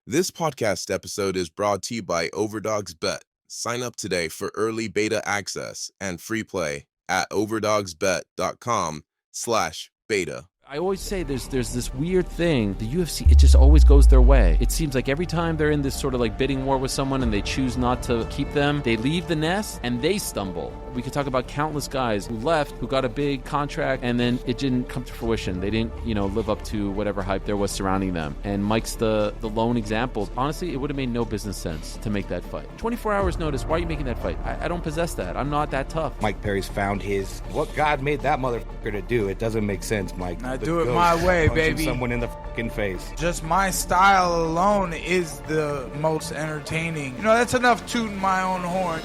This podcast episode is brought to you by OverDogs Bet. Sign up today for early beta access and free play at overdogsbet.com/beta. I always say there's this weird thing. The UFC, it just always goes their way. It seems like every time they're in this sort of like bidding war with someone and they choose not to keep them, they leave the nest and they stumble. We could talk about countless guys who left, who got a big contract, and then it didn't come to fruition. They didn't, live up to whatever hype there was surrounding them. And Mike's the lone example. Honestly, it would have made no business sense to make that fight. 24 hours notice, why are you making that fight? I don't possess that. I'm not that tough. Mike Perry's found his, what God made that motherfucker to do. It doesn't make sense, Mike. I do it my way, baby. Someone in the fucking face. Just my style alone is the most entertaining. That's enough tooting my own horn.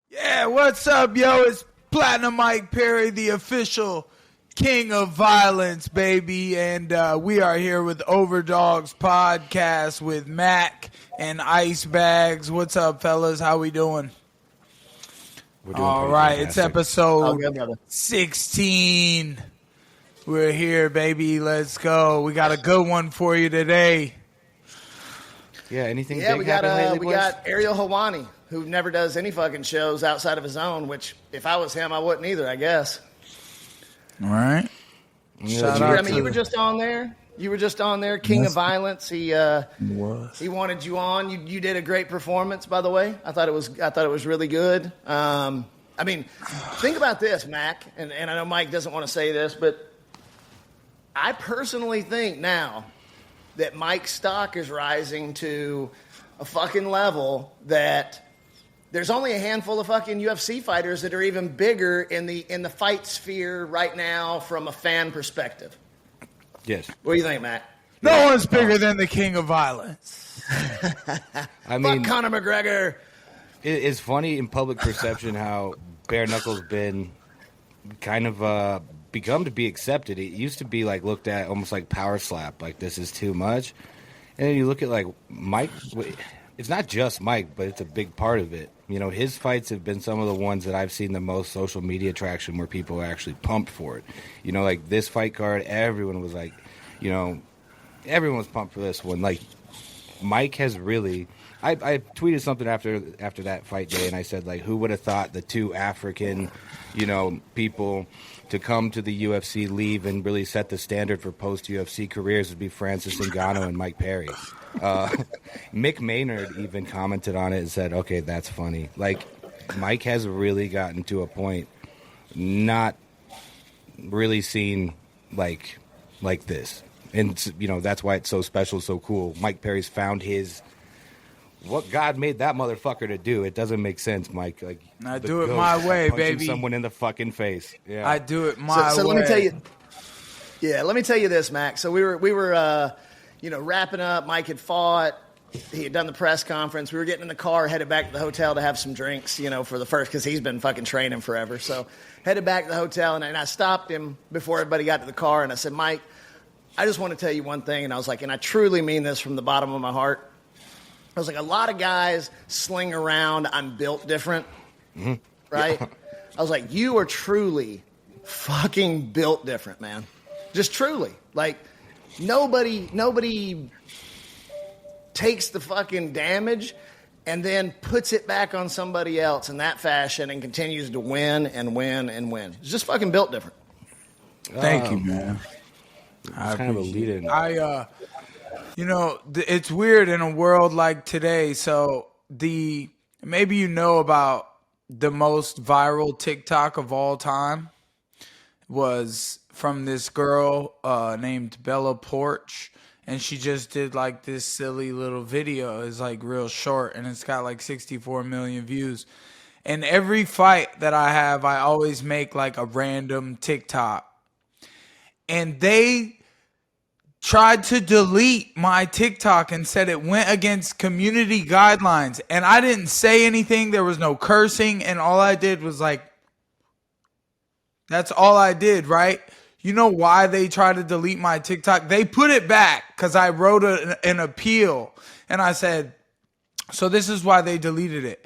Yeah, what's up, yo? It's Platinum Mike Perry, the official king of violence, baby. And we are here with OverDogs Podcast with Mac and Ice Bagz. What's up, fellas? How we doing? All right, it's episode 16. We're here, baby. Let's go. We got a good one for you today. Yeah, anything Yeah, big we got lately, we boys? got Ariel Helwani, who never does any fucking shows outside of his own, which if I was him, I wouldn't either, I guess. All right. Yeah, You were just on there. You were just on there, King of Violence. He wanted you on. You did a great performance, by the way. I thought it was really good. Think about this, Mac, and I know Mike doesn't want to say this, but I personally think now that Mike's stock is rising to a fucking level that there's only a handful of fucking UFC fighters that are even bigger in the fight sphere right now from a fan perspective. Yes. What do you think, Matt? No one's bigger than the king of violence. I mean, Fuck Conor McGregor. It's funny in public perception how bare knuckles been kind of become to be accepted. It used to be like looked at almost like power slap, like this is too much. And then you look at like Mike. It's not just Mike, but it's a big part of it. His fights have been some of the ones that I've seen the most social media traction where people are actually pumped for it. Like this fight card, everyone was like, everyone was pumped for this one. Like Mike has really, I tweeted something after that fight day, and I said, like, who would have thought the two African, people to come to the UFC, leave, and really set the standard for post-UFC careers would be Francis Ngannou and Mike Perry. Mick Maynard even commented on it and said, okay, that's funny. Like, Mike has really gotten to a point not really seen like this. And, that's why it's so special, so cool. Mike Perry's found his, what God made that motherfucker to do. It doesn't make sense, Mike. Like, I do it my way, baby. Someone in the fucking face. Yeah. I do it my way. So let me tell you. Yeah, let me tell you this, Mac. So we were wrapping up. Mike had fought. He had done the press conference. We were getting in the car, headed back to the hotel to have some drinks, for the first, because he's been fucking training forever. So headed back to the hotel, and I stopped him before everybody got to the car, and I said, Mike, I just want to tell you one thing. And I was like, and I truly mean this from the bottom of my heart. I was like, a lot of guys sling around, I'm built different, right? Yeah. I was like, you are truly fucking built different, man. Just truly. Like, nobody takes the fucking damage and then puts it back on somebody else in that fashion and continues to win and win and win. It's just fucking built different. Thank you, man. It's kind of a lead-in. It's weird in a world like today. So maybe about the most viral TikTok of all time was from this girl named Bella Porch, and she just did like this silly little video. It's like real short, and it's got like 64 million views. And every fight that I have, I always make like a random TikTok. And they tried to delete my TikTok and said it went against community guidelines. And I didn't say anything. There was no cursing. And all I did was like, that's all I did, right? You know why they tried to delete my TikTok? They put it back because I wrote an appeal. And I said, so this is why they deleted it.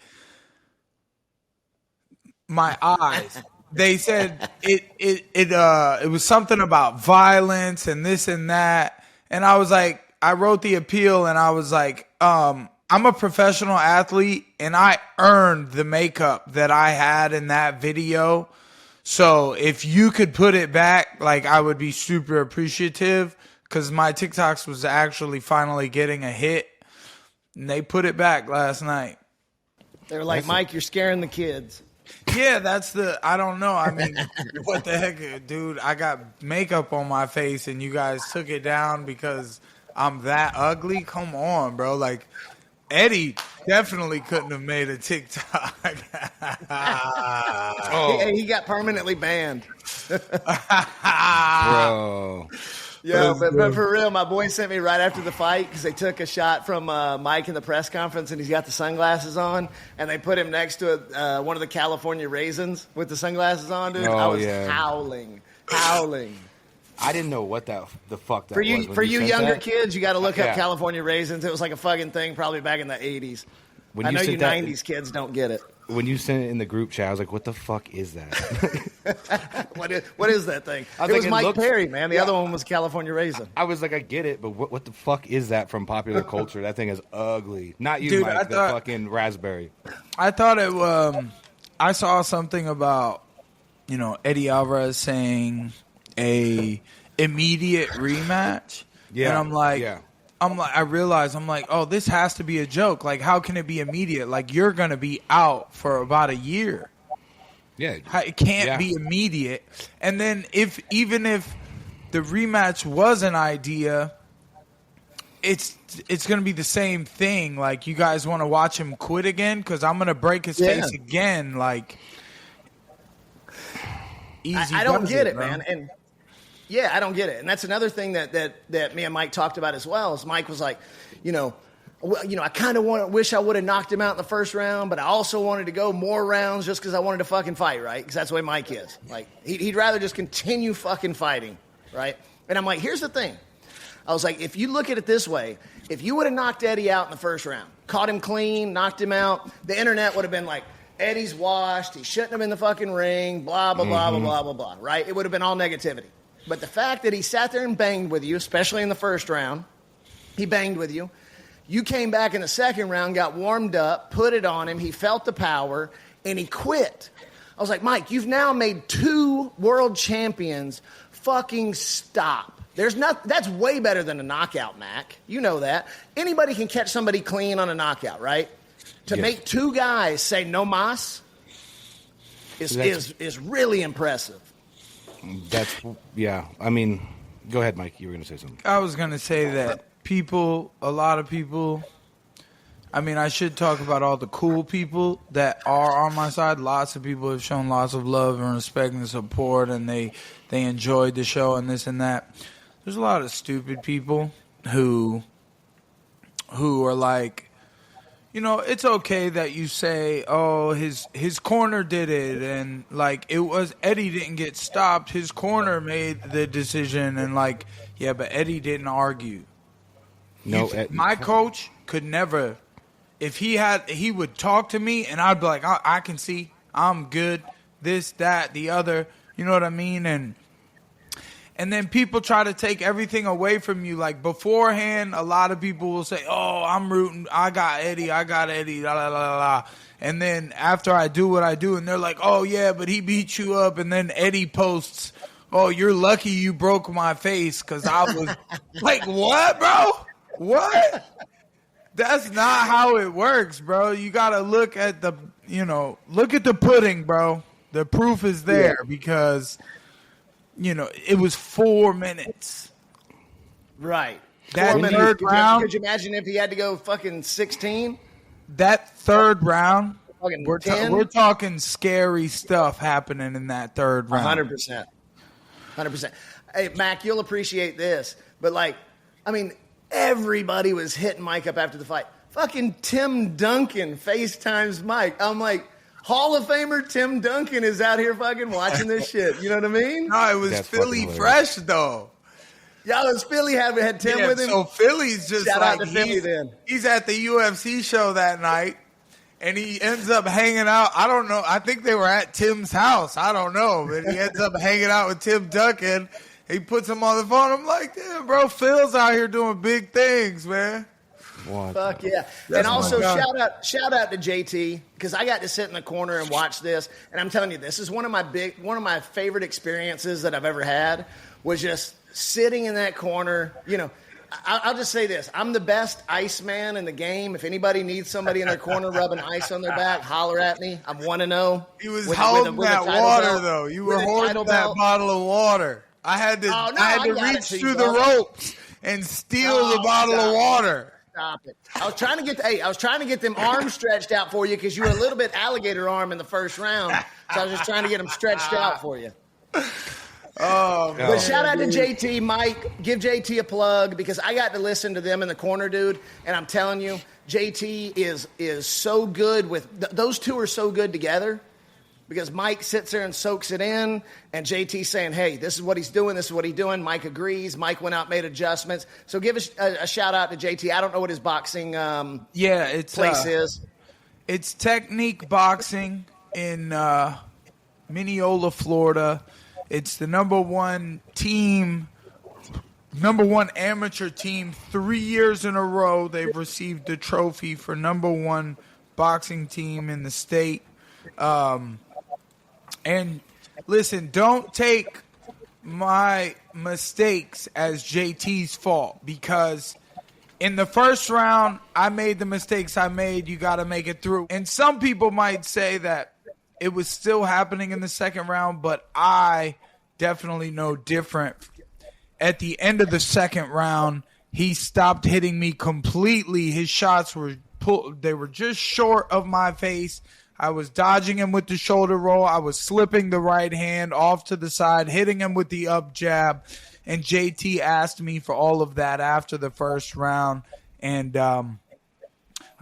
My eyes. they said it was something about violence and this and that. And I was like, I wrote the appeal and I was like, I'm a professional athlete and I earned the makeup that I had in that video. So if you could put it back, like, I would be super appreciative, because my TikToks was actually finally getting a hit. And they put it back last night. They were like, Mike, you're scaring the kids. Yeah, I don't know. I mean, what the heck, dude? I got makeup on my face and you guys took it down because I'm that ugly? Come on, bro. Like, Eddie definitely couldn't have made a TikTok. He got permanently banned. Bro. Yeah, but for real, my boy sent me right after the fight because they took a shot from Mike in the press conference, and he's got the sunglasses on, and they put him next to one of the California raisins with the sunglasses on, dude. I was howling. I didn't know what the fuck that was. For you younger kids, you got to look up California raisins. It was like a fucking thing probably back in the 80s. I know you 90s kids don't get it. When you sent it in the group chat, I was like, what the fuck is that? What is that thing? It was Mike Perry, man. The other one was California raisin. I was like, I get it, but what the fuck is that from popular culture? That thing is ugly. Not you, dude, Mike, the fucking raspberry. I thought it I saw something about, Eddie Alvarez saying a immediate rematch. Yeah. And I'm like, I realized, oh, this has to be a joke. Like, how can it be immediate? Like, you're going to be out for about a year. Yeah. It can't be immediate. And then even if the rematch was an idea, it's going to be the same thing. Like, you guys want to watch him quit again? Because I'm going to break his face again. Like, easy. I don't get it, man. And yeah, I don't get it. And that's another thing that me and Mike talked about as well. Is Mike was like, I kind of wish I would have knocked him out in the first round, but I also wanted to go more rounds just because I wanted to fucking fight, right? Because that's the way Mike is. Like, he'd rather just continue fucking fighting, right? And I'm like, here's the thing. I was like, if you look at it this way, if you would have knocked Eddie out in the first round, caught him clean, knocked him out, the internet would have been like, Eddie's washed, he shouldn't have been in the fucking ring, blah, blah, blah, blah, blah, blah, blah, right? It would have been all negativity. But the fact that he sat there and banged with you, especially in the first round, he banged with you. You came back in the second round, got warmed up, put it on him. He felt the power, and he quit. I was like, Mike, you've now made 2 world champions fucking stop. That's way better than a knockout, Mac. You know that. Anybody can catch somebody clean on a knockout, right? To make 2 guys say no mas is really impressive. I mean, go ahead, Mike. You were going to say something. I was going to say that a lot of people, I mean, I should talk about all the cool people that are on my side. Lots of people have shown lots of love and respect and support, and they enjoyed the show and this and that. There's a lot of stupid people who are like, it's okay that you say, oh, his corner did it, and like it was Eddie didn't get stopped, his corner made the decision, and like, yeah, but Eddie didn't argue. My coach could never, if he would talk to me, and I'd be like, I can see, I'm good, this, that, the other, you know what I mean, and then people try to take everything away from you. Like, beforehand, a lot of people will say, oh, I'm rooting. I got Eddie, la, la, la, la. And then after I do what I do, and they're like, oh, yeah, but he beat you up. And then Eddie posts, oh, you're lucky you broke my face because I was like, what, bro? What? That's not how it works, bro. You got to look at the pudding, bro. The proof is there because – it was 4 minutes. Right. That 4 minutes. third round. Could you imagine if he had to go fucking 16? That third round, we're 10? talking scary stuff happening in that third round. 100%. 100%. Hey, Mac, you'll appreciate this. But, everybody was hitting Mike up after the fight. Fucking Tim Duncan FaceTimes Mike. I'm like, Hall of Famer Tim Duncan is out here fucking watching this shit. You know what I mean? No, it was Philly fresh, though. Yeah, it was Philly had Tim with him. So Philly's just Shout out to Philly then. He's at the UFC show that night, And he ends up hanging out. I don't know. I think they were at Tim's house. I don't know. But he ends up hanging out with Tim Duncan. He puts him on the phone. I'm like, damn, bro, Phil's out here doing big things, man. What? Fuck yeah. And also shout out to JT, because I got to sit in the corner and watch this. And I'm telling you, this is one of my favorite experiences that I've ever had, was just sitting in that corner. You know, I'll just say this. I'm the best ice man in the game. If anybody needs somebody in their corner rubbing ice on their back, holler at me. I'm 1-0. He was holding that water, though. You were holding that bottle of water. I had to reach through the ropes and steal the bottle of water. Stop it. I was trying to get them arms stretched out for you, because you were a little bit alligator arm in the first round. So I was just trying to get them stretched out for you. Oh, but shout out to JT, Mike. Give JT a plug, because I got to listen to them in the corner, dude. And I'm telling you, JT is so good with those two are so good together, because Mike sits there and soaks it in, and JT saying, "Hey, this is what he's doing. This is what he's doing." Mike agrees. Mike went out, made adjustments. So give a shout out to JT. I don't know what his boxing place is. It's Technique Boxing in Mineola, Florida. It's the number one amateur team. 3 years in a row, they've received the trophy for number one boxing team in the state. And listen, don't take my mistakes as JT's fault, because in the first round, I made the mistakes I made. You got to make it through. And some people might say that it was still happening in the second round, but I definitely know different. At the end of the second round, he stopped hitting me completely. His shots were they were just short of my face. I was dodging him with the shoulder roll. I was slipping the right hand off to the side, hitting him with the up jab. And JT asked me for all of that after the first round. And I'm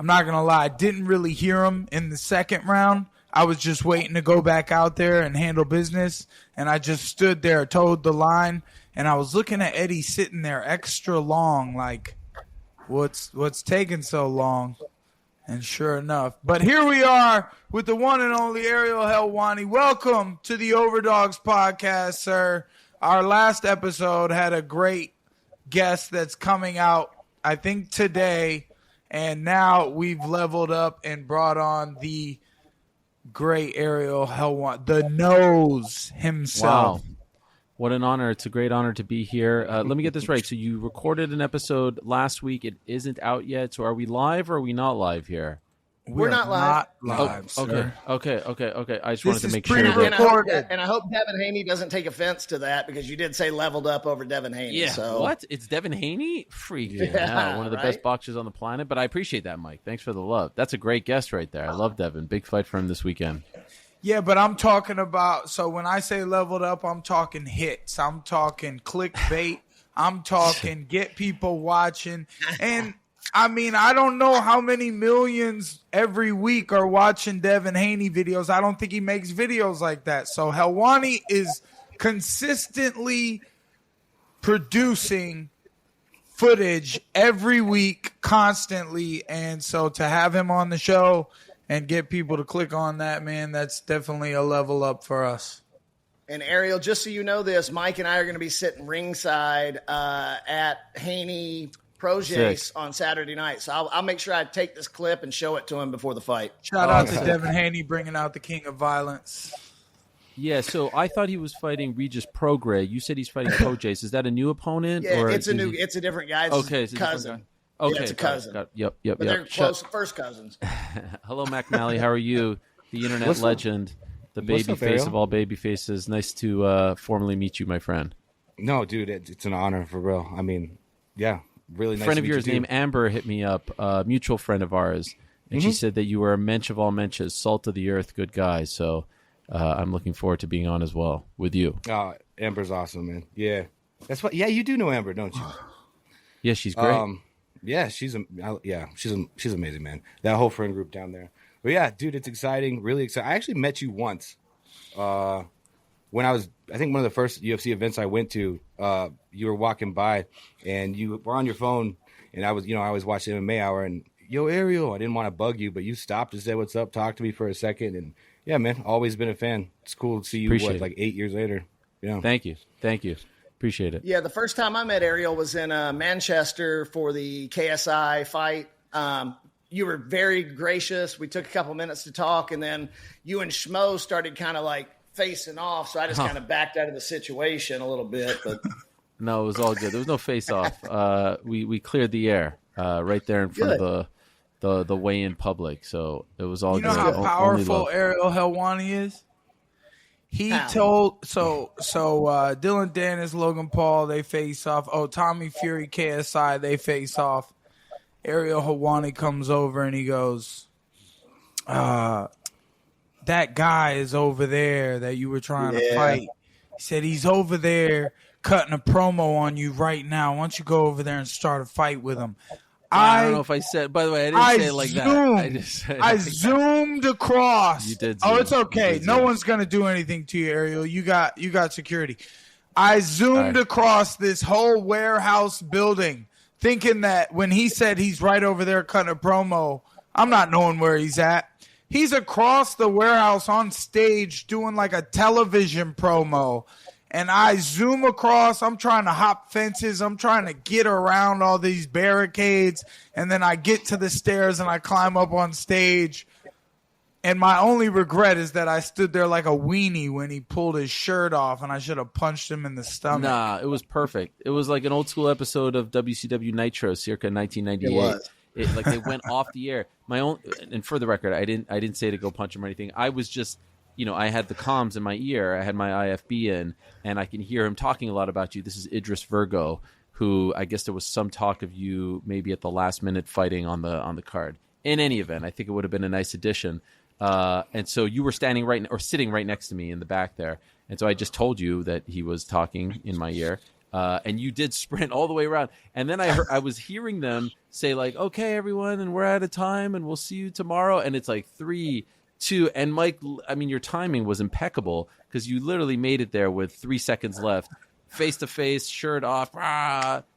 not going to lie, I didn't really hear him in the second round. I was just waiting to go back out there and handle business. And I just stood there, toed the line. And I was looking at Eddie sitting there extra long, like, what's taking so long? And sure enough. But here we are with the one and only Ariel Helwani. Welcome to the OverDogs Podcast, sir. Our last episode had a great guest that's coming out, I think, today. And now we've leveled up and brought on the great Ariel Helwani, the nose himself. Wow. What an honor. It's a great honor to be here. Let me get this right. So you recorded an episode last week. It isn't out yet. So are we live or are we not live here? We're not live. Okay. I just wanted to make sure. And I hope Devin Haney doesn't take offense to that, because you did say leveled up over Devin Haney. Yeah. So. What? It's Devin Haney? Freaking hell. One of the best boxers on the planet. But I appreciate that, Mike. Thanks for the love. That's a great guest right there. I love Devin. Big fight for him this weekend. Yeah, but I'm talking about, so when I say leveled up, I'm talking hits. I'm talking clickbait. I'm talking get people watching. And, I mean, I don't know how many millions every week are watching Devin Haney videos. I don't think he makes videos like that. So Helwani is consistently producing footage every week, constantly. And so to have him on the show and get people to click on that, man, that's definitely a level up for us. And Ariel, just so you know this, Mike and I are going to be sitting ringside at Haney Projace on Saturday night. So I'll make sure I take this clip and show it to him before the fight. Shout out to Devin Haney bringing out the king of violence. Yeah, so I thought he was fighting Regis Prograis. You said he's fighting Projace. Is that a new opponent? Yeah, it's a different guy. It's a cousin. Okay, yeah, it's a cousin. Yep. But they're close, first cousins. Hello, Mac Malley. How are you? The internet legend, the baby face of all baby faces. Nice to formally meet you, my friend. No, dude, it's an honor for real. I mean, yeah, really nice. A friend of yours named Amber hit me up, a mutual friend of ours, and she said that you were a mensch of all menches, salt of the earth, good guy. So I'm looking forward to being on as well with you. Oh, Amber's awesome, man. Yeah, that's what. Yeah, you do know Amber, don't you? Yeah, she's great. Yeah, she's amazing, man. That whole friend group down there. But yeah, dude, it's exciting, really exciting. I actually met you once when I think one of the first UFC events I went to. You were walking by and you were on your phone, and I always watch the MMA Hour, and yo, Ariel, I didn't want to bug you, but you stopped to say what's up, talk to me for a second. And yeah, man, always been a fan. It's cool to see you, like 8 years later. Yeah. Thank you. Appreciate it. Yeah, the first time I met Ariel was in Manchester for the KSI fight. You were very gracious. We took a couple minutes to talk, and then you and Schmo started kind of like facing off, so I just kind of backed out of the situation a little bit. But no, it was all good. There was no face off. We cleared the air right there in front of the weigh-in public, so it was all good. You know how powerful Ariel Helwani is? He told Dylan Dennis, Logan Paul, they face off. Oh, Tommy Fury, KSI, they face off. Ariel Helwani comes over and he goes, that guy is over there that you were trying to fight. He said he's over there cutting a promo on you right now. Why don't you go over there and start a fight with him? I don't know if I said. By the way, I didn't say it like that. I zoomed across. You did. Oh, it's okay. No one's gonna do anything to you, Ariel. You got security. I zoomed across this whole warehouse building, thinking that when he said he's right over there cutting a promo, I'm not knowing where he's at. He's across the warehouse on stage doing like a television promo. And I zoom across. I'm trying to hop fences. I'm trying to get around all these barricades. And then I get to the stairs and I climb up on stage. And my only regret is that I stood there like a weenie when he pulled his shirt off, and I should have punched him in the stomach. Nah, it was perfect. It was like an old school episode of WCW Nitro circa 1998. They went off the air. And for the record, I didn't say to go punch him or anything. I was just, I had the comms in my ear. I had my IFB in, and I can hear him talking a lot about you. This is Idris Virgo, who I guess there was some talk of you maybe at the last minute fighting on the card. In any event, I think it would have been a nice addition. And so you were sitting right next to me in the back there. And so I just told you that he was talking in my ear. And you did sprint all the way around. And then I was hearing them say like, okay, everyone, and we're out of time and we'll see you tomorrow. And it's like 3, 2, and Mike, I mean, your timing was impeccable because you literally made it there with 3 seconds left, face to face, shirt off,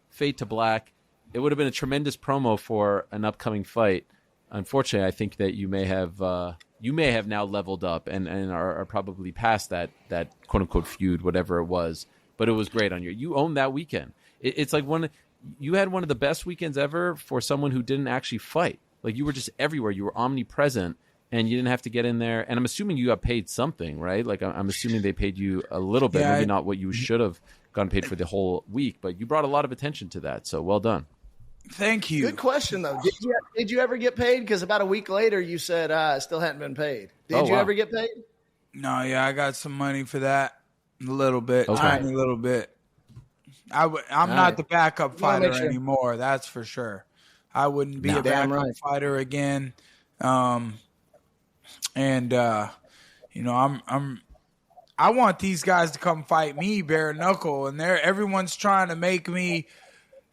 fade to black. It would have been a tremendous promo for an upcoming fight. Unfortunately, I think that you may have now leveled up and are probably past that quote unquote feud, whatever it was. But it was great on you owned that weekend. It's like you had one of the best weekends ever for someone who didn't actually fight. Like you were just everywhere. You were omnipresent and you didn't have to get in there. And I'm assuming you got paid something, right? Like I'm assuming they paid you a little bit, maybe not what you should have gotten paid for the whole week, but you brought a lot of attention to that. So well done. Thank you. Good question, though. Did you ever get paid? Because about a week later, you said I still hadn't been paid. Did you ever get paid? No, I got some money for that. A little bit, okay. Tiny little bit. I'm not the backup fighter anymore. That's for sure. I wouldn't be a backup fighter again. I want these guys to come fight me bare knuckle, and everyone's trying to make me.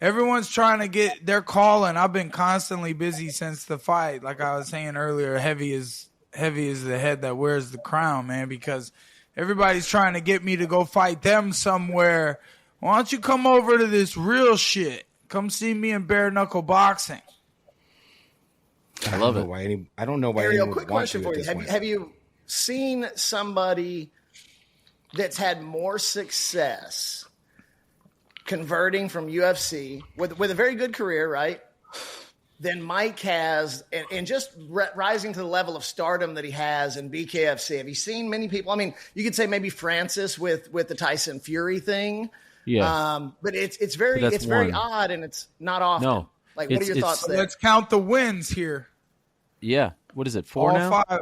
Everyone's trying to get their call, and I've been constantly busy since the fight. Like I was saying earlier, heavy is the head that wears the crown, man, because everybody's trying to get me to go fight them somewhere. Why don't you come over to this real shit? Come see me in bare knuckle boxing. I love it. I don't know why. Ariel, quick question for you. Have you seen somebody that's had more success converting from UFC with a very good career, right, than Mike has, and just rising to the level of stardom that he has in BKFC? Have you seen many people? I mean, you could say maybe Francis with the Tyson Fury thing, but it's very odd, and it's not often. No, like what are your thoughts there? Let's count the wins here. Yeah, what is it? 4 All now? 5.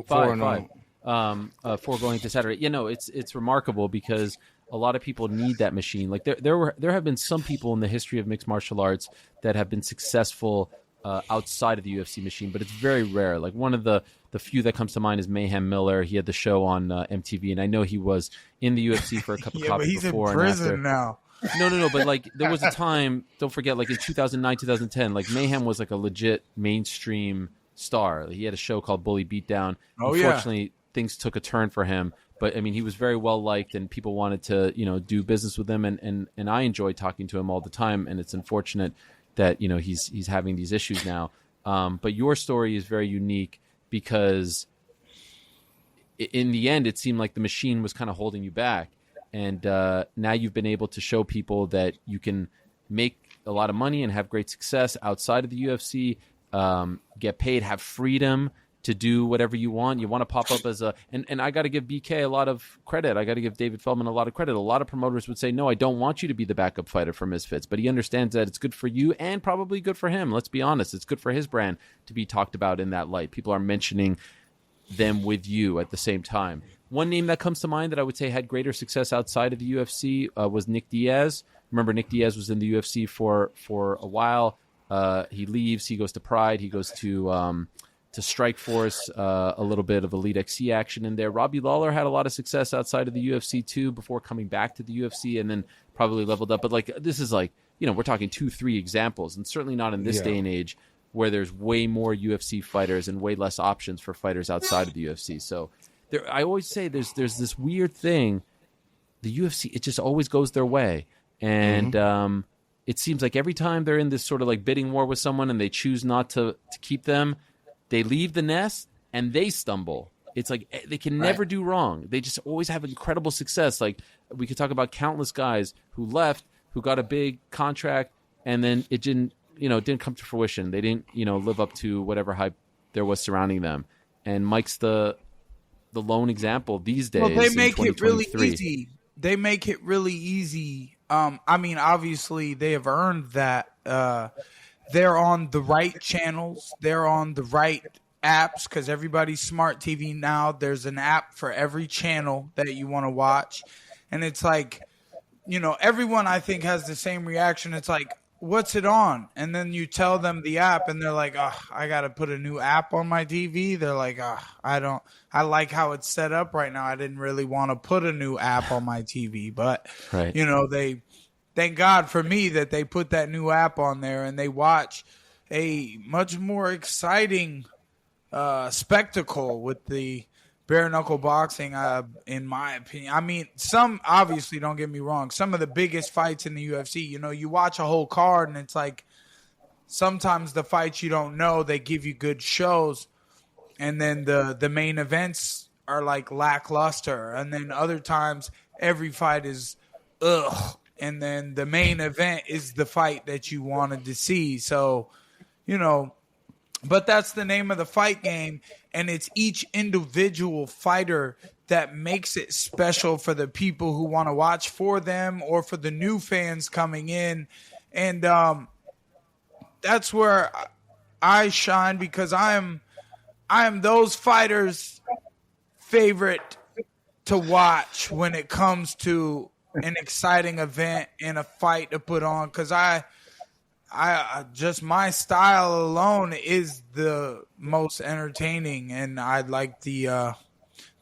5. 4 going to Saturday. It's remarkable because a lot of people need that machine. Like there have been some people in the history of mixed martial arts that have been successful outside of the UFC machine, but it's very rare. Like one of the few that comes to mind is Mayhem Miller. He had the show on MTV, and I know he was in the UFC for a couple of but he's before in prison now. No, but like there was a time, don't forget, like in 2009, 2010, like Mayhem was like a legit mainstream star. He had a show called Bully Beatdown. Unfortunately, things took a turn for him. But I mean, he was very well liked, and people wanted to, do business with him. And I enjoyed talking to him all the time. And it's unfortunate that he's having these issues now. But your story is very unique because in the end, it seemed like the machine was kind of holding you back. And now you've been able to show people that you can make a lot of money and have great success outside of the UFC, get paid, have freedom to do whatever you want. You want to pop up as and I got to give BK a lot of credit. I got to give David Feldman a lot of credit. A lot of promoters would say, no, I don't want you to be the backup fighter for Misfits, but he understands that it's good for you and probably good for him. Let's be honest. It's good for his brand to be talked about in that light. People are mentioning them with you at the same time. One name that comes to mind that I would say had greater success outside of the UFC was Nick Diaz. Remember, Nick Diaz was in the UFC for a while. He leaves. He goes to Pride. He goes to Strikeforce, a little bit of Elite XC action in there. Robbie Lawler had a lot of success outside of the UFC too before coming back to the UFC, and then probably leveled up. But like this is like, we're talking 2-3 examples, and certainly not in this day and age where there's way more UFC fighters and way less options for fighters outside of the UFC. So I always say there's this weird thing. The UFC, it just always goes their way. And it seems like every time they're in this sort of like bidding war with someone and they choose not to keep them, they leave the nest and they stumble. It's like they can never do wrong. They just always have incredible success. Like we could talk about countless guys who left, who got a big contract, and then it didn't come to fruition. They didn't, live up to whatever hype there was surrounding them. And Mike's the lone example these days. Well, they make it really easy. They make it really easy. I mean, obviously they have earned that. They're on the right channels. They're on the right apps because everybody's smart TV now. There's an app for every channel that you want to watch. And it's like, everyone I think has the same reaction. It's like, what's it on? And then you tell them the app and they're like, oh, I got to put a new app on my TV. They're like, oh, I like how it's set up right now. I didn't really want to put a new app on my TV, but they, thank God for me that they put that new app on there and they watch a much more exciting spectacle with the bare knuckle boxing, in my opinion. I mean, some obviously, don't get me wrong, some of the biggest fights in the UFC, you watch a whole card and it's like sometimes the fights you don't know, they give you good shows, and then the main events are like lackluster, and then other times every fight is ugh. And then the main event is the fight that you wanted to see. So, but that's the name of the fight game. And it's each individual fighter that makes it special for the people who want to watch for them or for the new fans coming in. And that's where I shine because I am those fighters' favorite to watch when it comes to an exciting event and a fight to put on, because I just my style alone is the most entertaining, and I like the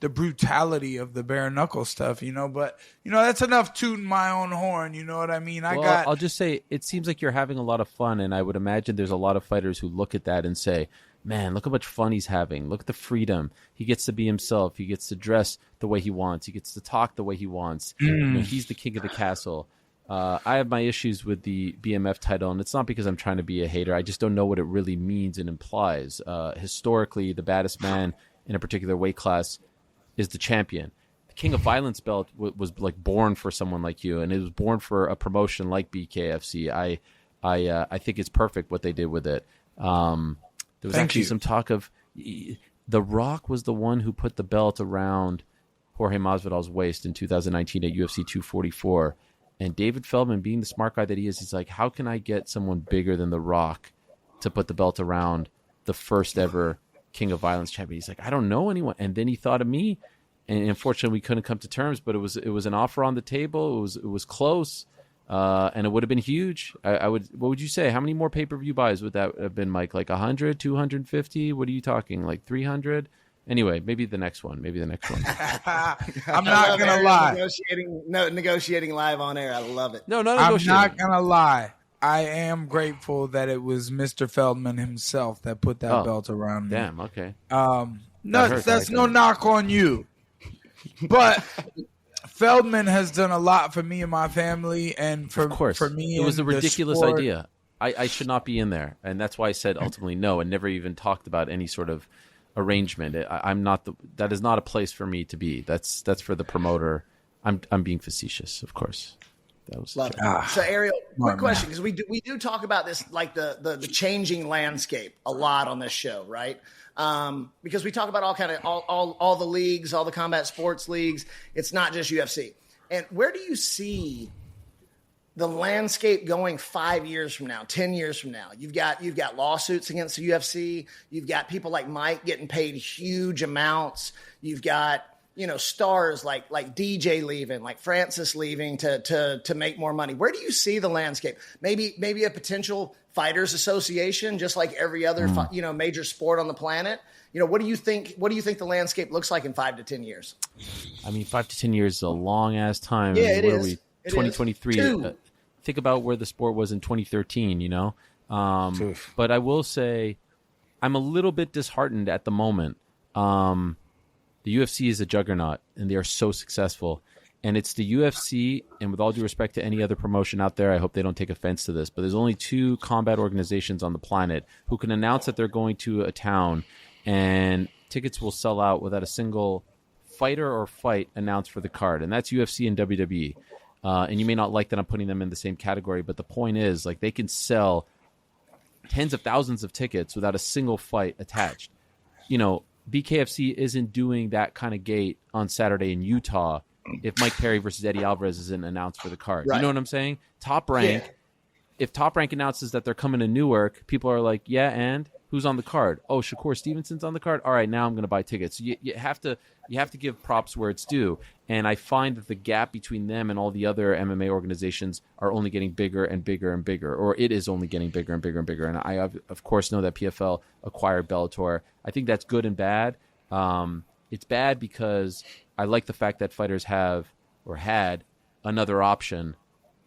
brutality of the bare knuckle stuff, but that's enough tooting my own horn, you know what I mean? I'll just say it seems like you're having a lot of fun, and I would imagine there's a lot of fighters who look at that and say, man, look how much fun he's having. Look at the freedom. He gets to be himself. He gets to dress the way he wants. He gets to talk the way he wants. He's the king of the castle. I have my issues with the BMF title, and it's not because I'm trying to be a hater. I just don't know what it really means and implies. Historically, the baddest man in a particular weight class is the champion. The King of Violence belt was like born for someone like you, and it was born for a promotion like BKFC. I think it's perfect what they did with it. There was actually some talk of The Rock was the one who put the belt around Jorge Masvidal's waist in 2019 at UFC 244. And David Feldman, being the smart guy that he is, he's like, how can I get someone bigger than The Rock to put the belt around the first ever King of Violence champion? He's like, I don't know anyone. And then he thought of me. And unfortunately, we couldn't come to terms, but it was an offer on the table. It was close. And it would have been huge. What would you say? How many more pay-per-view buys would that have been, Mike? Like 100, 250? What are you talking? Like 300? Anyway, maybe the next one. I'm not going to lie. Negotiating live on air. I love it. No, I'm not going to lie. I am grateful that it was Mr. Feldman himself that put that belt around me. Damn, okay. That's no knock on you. But Feldman has done a lot for me and my family, and for me. It was a ridiculous idea. I should not be in there, and that's why I said ultimately no, and never even talked about any sort of arrangement. I'm not that is not a place for me to be. That's for the promoter. I'm being facetious, of course. That was Love it. So Ariel, quick question, because we do talk about this, like the changing landscape a lot on this show, right? Because we talk about all the leagues, all the combat sports leagues. It's not just UFC. And where do you see the landscape going 5 years from now, 10 years from now? You've got lawsuits against the UFC. You've got people like Mike getting paid huge amounts. You've got, stars like DJ leaving, like Francis leaving to make more money. Where do you see the landscape? Maybe a potential fighters association, just like every other major sport on the planet. What do you think the landscape looks like in 5 to 10 years? I mean, 5 to 10 years is a long ass time. Yeah, it is. 2023. Think about where the sport was in 2013, But I will say I'm a little bit disheartened at the moment. The UFC is a juggernaut, and they are so successful. And it's the UFC, and with all due respect to any other promotion out there, I hope they don't take offense to this, but there's only 2 combat organizations on the planet who can announce that they're going to a town, and tickets will sell out without a single fighter or fight announced for the card, and that's UFC and WWE. And you may not like that I'm putting them in the same category, but the point is, like, they can sell tens of thousands of tickets without a single fight attached. BKFC isn't doing that kind of gate on Saturday in Utah if Mike Perry versus Eddie Alvarez isn't announced for the card. Right. You know what I'm saying? Top Rank, if Top Rank announces that they're coming to Newark, people are like, yeah, and who's on the card? Oh, Shakur Stevenson's on the card? All right, now I'm going to buy tickets. So you have to give props where it's due. And I find that the gap between them and all the other MMA organizations are only getting bigger and bigger and bigger, or it is only getting bigger and bigger and bigger. And I, of course, know that PFL acquired Bellator. I think that's good and bad. It's bad because I like the fact that fighters have or had another option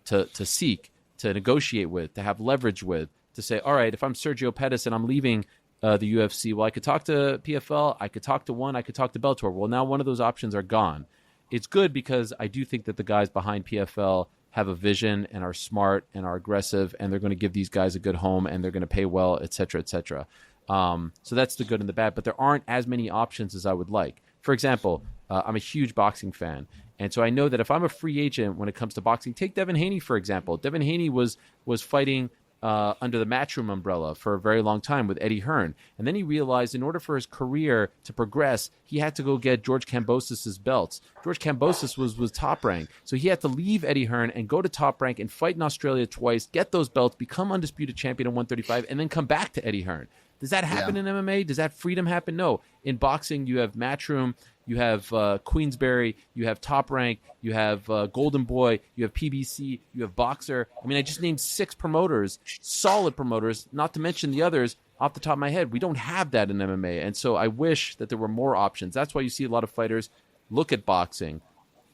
to seek, to negotiate with, to have leverage with, to say, all right, if I'm Sergio Pettis and I'm leaving the UFC, well, I could talk to PFL, I could talk to one, I could talk to Bellator. Well, now one of those options are gone. It's good because I do think that the guys behind PFL have a vision and are smart and are aggressive, and they're going to give these guys a good home, and they're going to pay well, et cetera, et cetera. So that's the good and the bad, but there aren't as many options as I would like. For example, I'm a huge boxing fan, and so I know that if I'm a free agent when it comes to boxing, take Devin Haney, for example. Devin Haney was fighting under the Matchroom umbrella for a very long time with Eddie Hearn. And then he realized in order for his career to progress, he had to go get George Kambosos' belts. George Kambosos was Top Rank. So he had to leave Eddie Hearn and go to Top Rank and fight in Australia twice, get those belts, become undisputed champion at 135, and then come back to Eddie Hearn. Does that happen in MMA? Does that freedom happen? No. In boxing, you have Matchroom, you have Queensberry, you have Top Rank, you have Golden Boy, you have PBC, you have Boxer. I mean, I just named 6 promoters, solid promoters, not to mention the others off the top of my head. We don't have that in MMA, and so I wish that there were more options. That's why you see a lot of fighters look at boxing,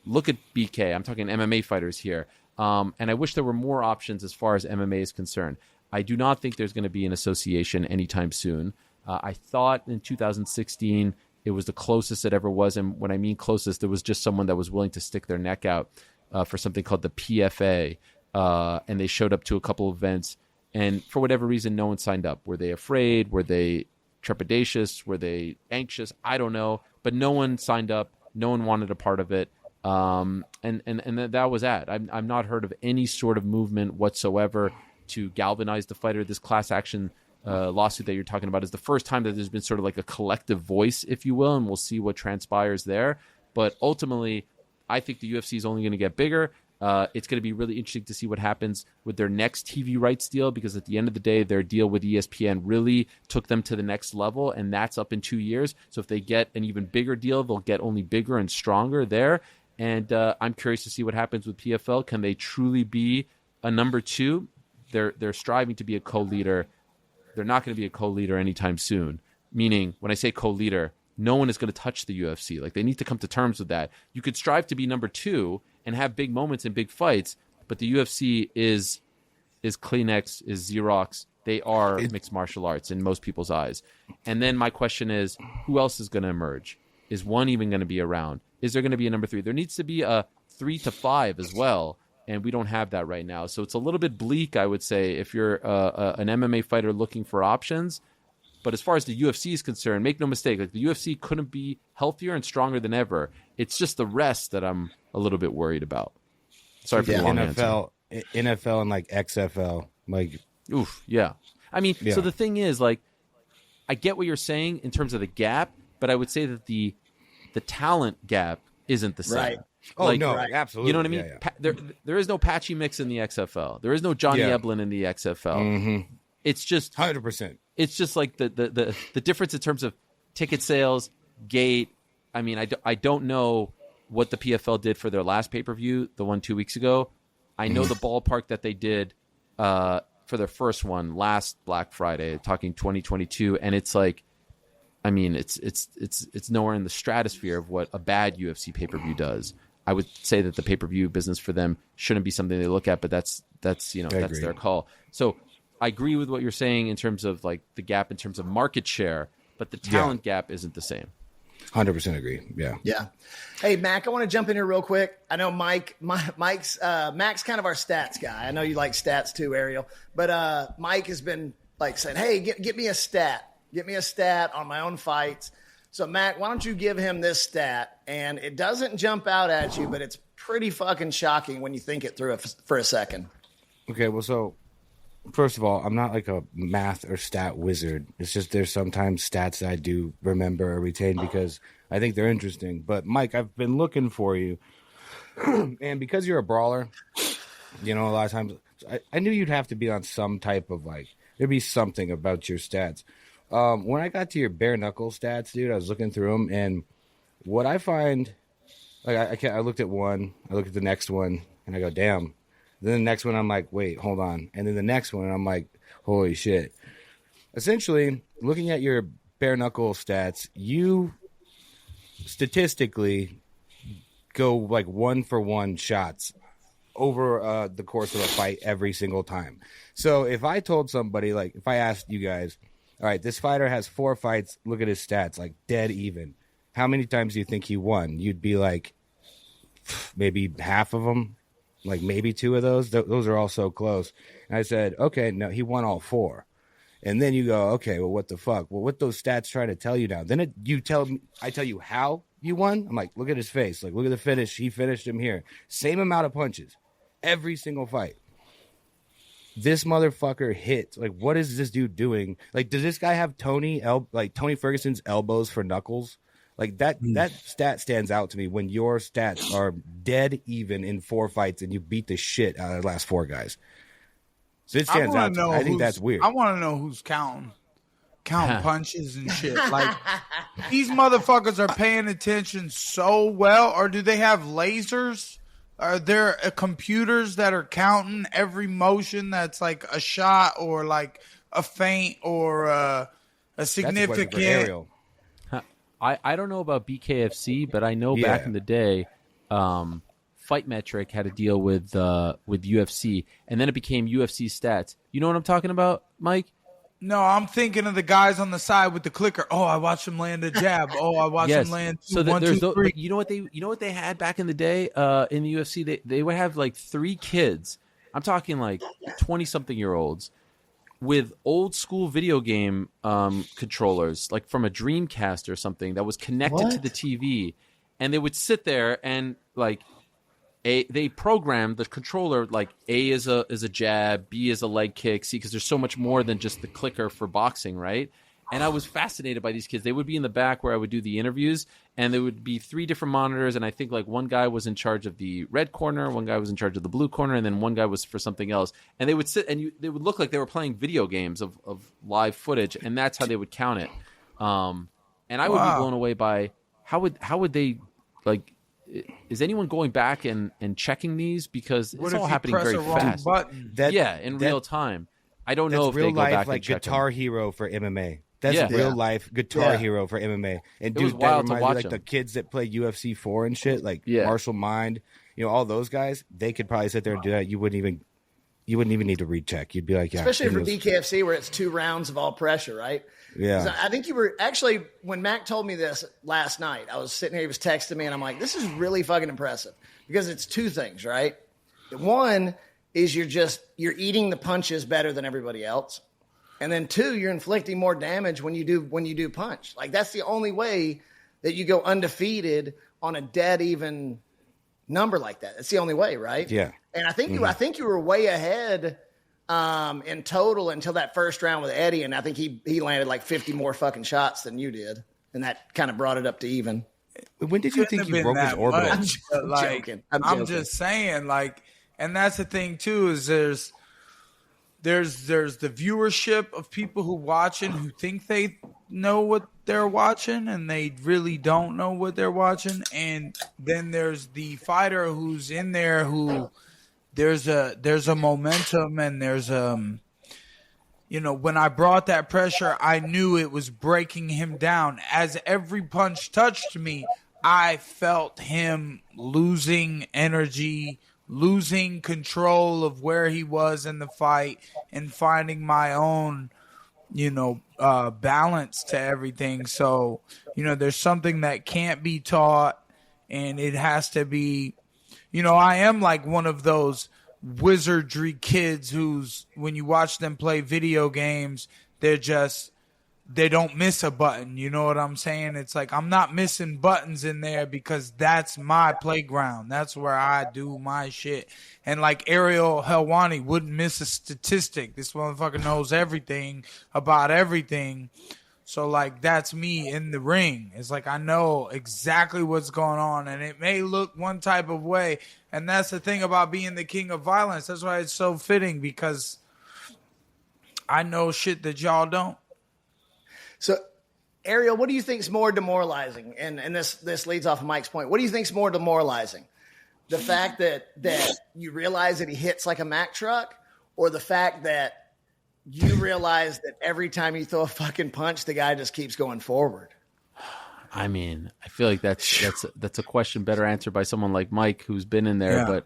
look at BK. I'm talking MMA fighters here. And I wish there were more options as far as MMA is concerned. I do not think there's going to be an association anytime soon. I thought in 2016 it was the closest it ever was. And when I mean closest, there was just someone that was willing to stick their neck out for something called the PFA. And they showed up to a couple of events. And for whatever reason, no one signed up. Were they afraid? Were they trepidatious? Were they anxious? I don't know. But no one signed up. No one wanted a part of it. And that was that. I've not heard of any sort of movement whatsoever to galvanize the fighter. This class action lawsuit that you're talking about is the first time that there's been sort of like a collective voice, if you will, and we'll see what transpires there. But ultimately, I think the UFC is only going to get bigger. It's going to be really interesting to see what happens with their next TV rights deal, because at the end of the day, their deal with ESPN really took them to the next level, and that's up in 2 years. So if they get an even bigger deal, they'll get only bigger and stronger there. And I'm curious to see what happens with PFL. Can they truly be a number 2? They're striving to be a co-leader. They're not going to be a co-leader anytime soon. Meaning, when I say co-leader, no one is going to touch the UFC. Like, they need to come to terms with that. You could strive to be number 2 and have big moments and big fights, but the UFC is Kleenex, is Xerox. They are mixed martial arts in most people's eyes. And then my question is, who else is going to emerge? Is one even going to be around? Is there going to be a number 3? There needs to be a 3 to 5 as well. and we don't have that right now. So it's a little bit bleak, I would say, if you're an MMA fighter looking for options. But as far as the UFC is concerned, make no mistake, like the UFC couldn't be healthier and stronger than ever. It's just the rest that I'm a little bit worried about. Sorry for the long answer. NFL and like XFL, like oof, yeah. I mean, so the thing is, like, I get what you're saying in terms of the gap, but I would say that the talent gap isn't the same. Right. Oh, like, no, absolutely. You know what I mean? Yeah. There is no Patchy Mix in the XFL. There is no Johnny Eblin in the XFL. Mm-hmm. It's just 100%. It's just like the difference in terms of ticket sales, gate. I mean, I don't know what the PFL did for their last pay-per-view, the one 2 weeks ago. I know the ballpark that they did for their first one last Black Friday, talking 2022, and it's like, I mean, it's nowhere in the stratosphere of what a bad UFC pay-per-view does. I would say that the pay-per-view business for them shouldn't be something they look at, but that's that's their call. So I agree with what you're saying in terms of like the gap in terms of market share, but the talent gap isn't the same. 100% agree. Yeah. Yeah. Hey, Mac, I want to jump in here real quick. I know Mac's kind of our stats guy. I know you like stats too, Ariel, but Mike has been like saying, hey, get me a stat. Get me a stat on my own fights. So, Mac, why don't you give him this stat? And it doesn't jump out at you, but it's pretty fucking shocking when you think it through for a second. Okay, well, so first of all, I'm not like a math or stat wizard. It's just there's sometimes stats that I do remember or retain because I think they're interesting. But, Mike, I've been looking for you. And because you're a brawler, you know, a lot of times I knew you'd have to be on some type of like, there'd be something about your stats. When I got to your bare knuckle stats, dude, I was looking through them, and what I find, like I looked at one, I looked at the next one, and I go, damn. Then the next one, I'm like, wait, hold on. And then the next one, I'm like, holy shit. Essentially, looking at your bare knuckle stats, you statistically go like 1-for-1 shots over the course of a fight every single time. So if I told somebody, like if I asked you guys, all right, this fighter has 4 fights, look at his stats, like dead even. How many times do you think he won? You'd be like, maybe half of them, like maybe 2 of those. Those are all so close. And I said, okay, no, he won all 4. And then you go, okay, well, what the fuck? Well, what those stats trying to tell you now? Then I tell you how you won. I'm like, look at his face. Like, look at the finish. He finished him here. Same amount of punches every single fight. This motherfucker hit. Like, what is this dude doing? Like, does this guy have Tony Ferguson's elbows for knuckles? Like, that stat stands out to me when your stats are dead even in 4 fights and you beat the shit out of the last 4 guys. So it stands out to me. I think that's weird. I want to know who's counting punches and shit. Like, these motherfuckers are paying attention so well, or do they have lasers? Are there computers that are counting every motion that's like a shot or like a feint or a significant? I don't know about BKFC, but I know back in the day, Fight Metric had a deal with UFC, and then it became UFC Stats. You know what I'm talking about, Mike? No, I'm thinking of the guys on the side with the clicker. Oh, I watched him land a jab. Oh, I watched him land 2, 1, 2, 3. You know what they had back in the day in the UFC? They would have like 3 kids. I'm talking like 20-something-year-olds with old school video game controllers, like from a Dreamcast or something that was connected to the TV, and they would sit there and like they programmed the controller like A is a jab, B is a leg kick, C, because there's so much more than just the clicker for boxing, right? And I was fascinated by these kids. They would be in the back where I would do the interviews, and there would be 3 different monitors, and I think like one guy was in charge of the red corner, one guy was in charge of the blue corner, and then one guy was for something else. And they would sit, and they would look like they were playing video games of live footage, and that's how they would count it. And I would be blown away by how would they, like, is anyone going back and checking these? Because it's all happening very fast. In real time. I don't know if real they go life, back like and check Guitar them. Hero for MMA. That's real life Guitar Hero for MMA. And was dude, that wild to reminds me watch like them. the kids that play UFC 4 and shit, like Martial Mind, you know, all those guys, they could probably sit there and do that. You wouldn't even need to recheck. You'd be like, especially for BKFC where it's 2 rounds of all pressure, right? Yeah. I think you were actually, when Mac told me this last night, I was sitting here, he was texting me, and I'm like, this is really fucking impressive because it's 2 things, right? One is you're eating the punches better than everybody else. And then two, you're inflicting more damage when you do punch. Like, that's the only way that you go undefeated on a dead even number like that. That's the only way, right? Yeah. And I think you were way ahead in total until that first round with Eddie, and I think he landed like 50 more fucking shots than you did, and that kind of brought it up to even. When did you think you broke his orbital? I'm joking. I'm just saying, like, and that's the thing too, is there's the viewership of people who watching who think they know what they're watching and they really don't know what they're watching, and then there's the fighter who's in there who there's a momentum, and there's when I brought that pressure, I knew it was breaking him down. As every punch touched me, I felt him losing energy, losing control of where he was in the fight, and finding my own, balance to everything. So, there's something that can't be taught, and it has to be, I am like one of those wizardry kids who's, when you watch them play video games, they don't miss a button. You know what I'm saying? It's like, I'm not missing buttons in there because that's my playground. That's where I do my shit. And like Ariel Helwani wouldn't miss a statistic. This motherfucker knows everything about everything. So like, that's me in the ring. It's like, I know exactly what's going on, and it may look one type of way. And that's the thing about being the king of violence. That's why it's so fitting, because I know shit that y'all don't. So, Ariel, what do you think is more demoralizing? And this leads off of Mike's point. What do you think is more demoralizing? The fact that you realize that he hits like a Mack truck, or the fact that you realize that every time you throw a fucking punch, the guy just keeps going forward? I mean, I feel like that's a question better answered by someone like Mike, who's been in there. Yeah. But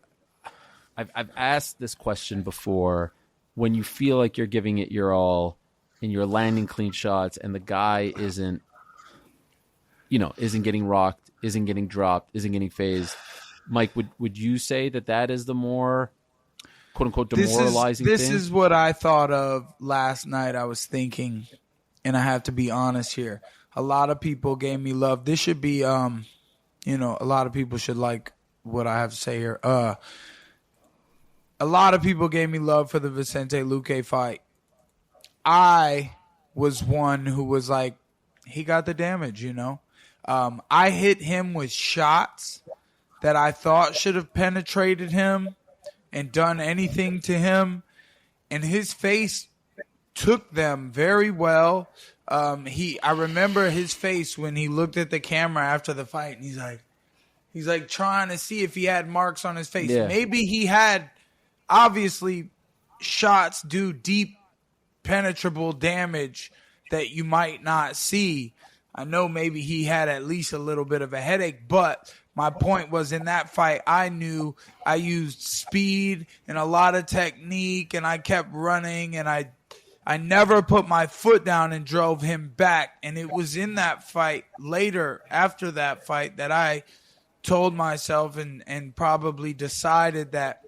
I've asked this question before. When you feel like you're giving it your all, and you're landing clean shots, and the guy isn't getting rocked, isn't getting dropped, isn't getting phased. Mike, would you say that is the more quote unquote demoralizing thing? This is what I thought of last night. I was thinking, and I have to be honest here. A lot of people gave me love. This should be, a lot of people should like what I have to say here. A lot of people gave me love for the Vicente Luque fight. I was one who was like, he got the damage, I hit him with shots that I thought should have penetrated him and done anything to him, and his face took them very well. I remember his face when he looked at the camera after the fight, and he's like trying to see if he had marks on his face. Yeah. Maybe he had, obviously, shots do deep, penetrable damage that you might not see. I know maybe he had at least a little bit of a headache, but my point was, in that fight, I knew I used speed and a lot of technique, and I kept running, and I never put my foot down and drove him back. And it was in that fight, later, after that fight, that I told myself and probably decided that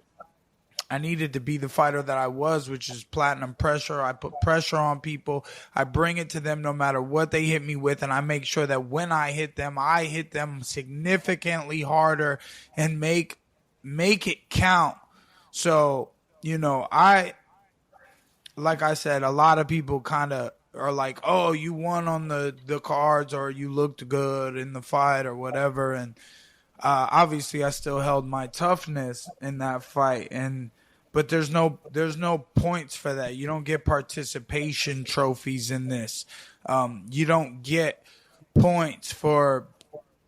I needed to be the fighter that I was, which is platinum pressure. I put pressure on people. I bring it to them no matter what they hit me with, and I make sure that when I hit them significantly harder and make it count. So, like I said, a lot of people kind of are like, oh, you won on the cards, or you looked good in the fight or whatever. And obviously I still held my toughness in that fight, but there's no points for that. You don't get participation trophies in this. You don't get points for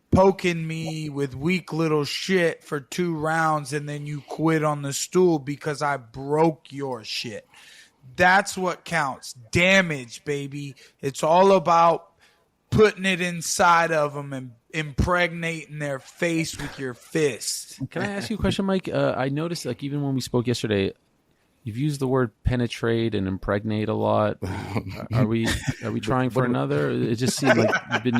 poking me with weak little shit for 2 rounds and then you quit on the stool because I broke your shit. That's what counts. Damage, baby. It's all about putting it inside of them and impregnating their face with your fist. Can I ask you a question, Mike? I noticed, like, even when we spoke yesterday, you've used the word penetrate and impregnate a lot. Are we trying for another? It just seemed like you've been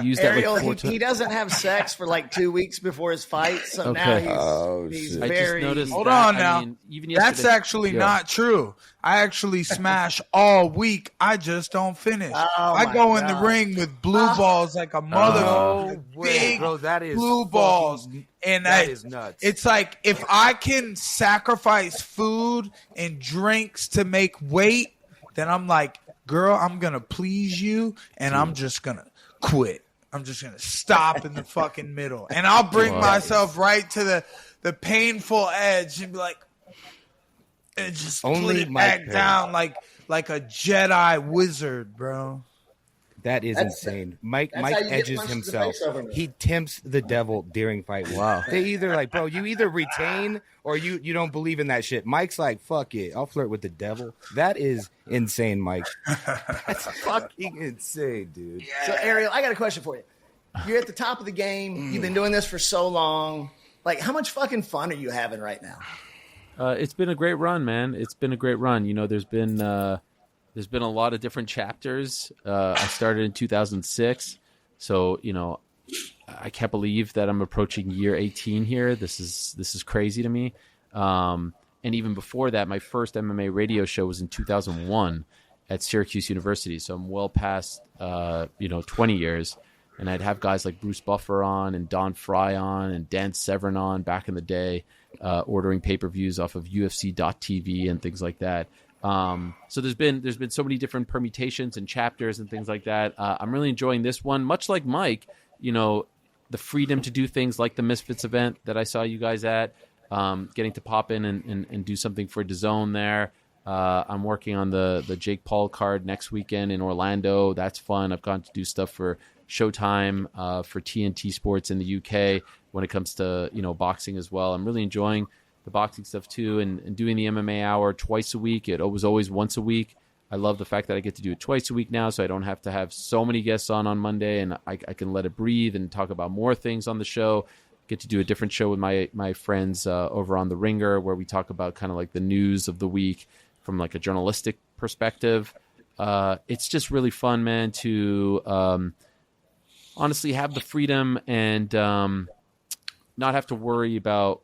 used Ariel, that like 4 he times. doesn't have sex for like 2 weeks before his fight, so now he's I very. just noticed Hold that. on now. I mean, even yesterday, That's actually not true. I actually smash all week. I just don't finish. I go in the ring with blue balls like a motherfucker. Big bro, that is blue balls. And that is nuts. It's like if I can sacrifice food and drinks to make weight, then I'm like, girl, I'm going to please you and I'm just going to quit. I'm just going to stop in the fucking middle. And I'll bring myself right to the painful edge and be like, and just Only put it Mike back Perry. down like a Jedi wizard, bro. That is insane. Mike how you get edges punched in the himself. face over me. He tempts the devil during fight week. Wow. They either like, bro, you either retain or you don't believe in that shit. Mike's like, fuck it, I'll flirt with the devil. That is insane, Mike. That's fucking insane, dude. So, Ariel, I got a question for you. You're at the top of the game. You've been doing this for so long. Like, how much fucking fun are you having right now? It's been a great run, man. It's been a great run. You know, there's been a lot of different chapters. I started in 2006, so you know, I can't believe that I'm approaching year 18 here. This is crazy to me. And even before that, my first MMA radio show was in 2001 at Syracuse University. So I'm well past 20 years. And I'd have guys like Bruce Buffer on and Don Fry on and Dan Severn on back in the day, ordering pay-per-views off of UFC.tv and things like that. So there's been so many different permutations and chapters and things like that. I'm really enjoying this one, much like Mike, you know, the freedom to do things like the Misfits event that I saw you guys at, getting to pop in and do something for DAZN there. I'm working on the Jake Paul card next weekend in Orlando. That's fun. I've gone to do stuff for Showtime, for TNT Sports in the UK when it comes to, you know, boxing as well. I'm really enjoying the boxing stuff too, and doing the MMA hour twice a week. It was always once a week. I love the fact that I get to do it twice a week now, so I don't have to have so many guests on Monday, and I can let it breathe and talk about more things on the show. Get to do a different show with my friends over on The Ringer, where we talk about kind of like the news of the week from like a journalistic perspective. It's just really fun, man, to honestly have the freedom and not have to worry about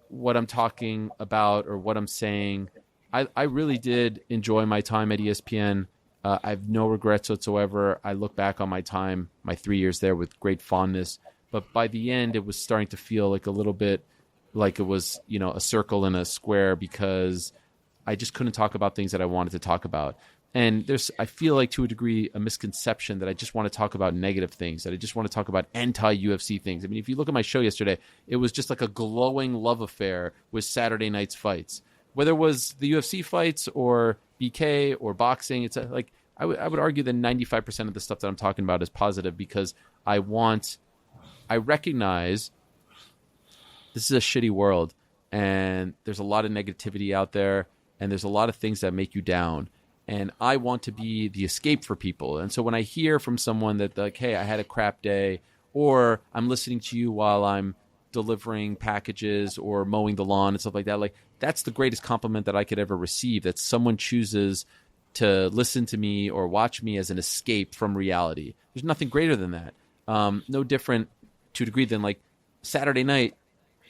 what I'm talking about or what I'm saying. I really did enjoy my time at ESPN. I have no regrets whatsoever. I look back on my time, my 3 years there, with great fondness. But by the end, it was starting to feel like a little bit like it was, you know, a circle and a square, because I just couldn't talk about things that I wanted to talk about. And there's, I feel like to a degree, a misconception that I just want to talk about negative things, that I just want to talk about anti-UFC things. I mean, if you look at my show yesterday, it was just like a glowing love affair with Saturday night's fights. Whether it was the UFC fights or BK or boxing, it's like I would argue that 95% of the stuff that I'm talking about is positive, because I recognize this is a shitty world, and there's a lot of negativity out there, and there's a lot of things that make you down. And I want to be the escape for people. And so when I hear from someone that, like, hey, I had a crap day, or I'm listening to you while I'm delivering packages or mowing the lawn and stuff like that, like, that's the greatest compliment that I could ever receive, that someone chooses to listen to me or watch me as an escape from reality. There's nothing greater than that. No different to a degree than like Saturday night,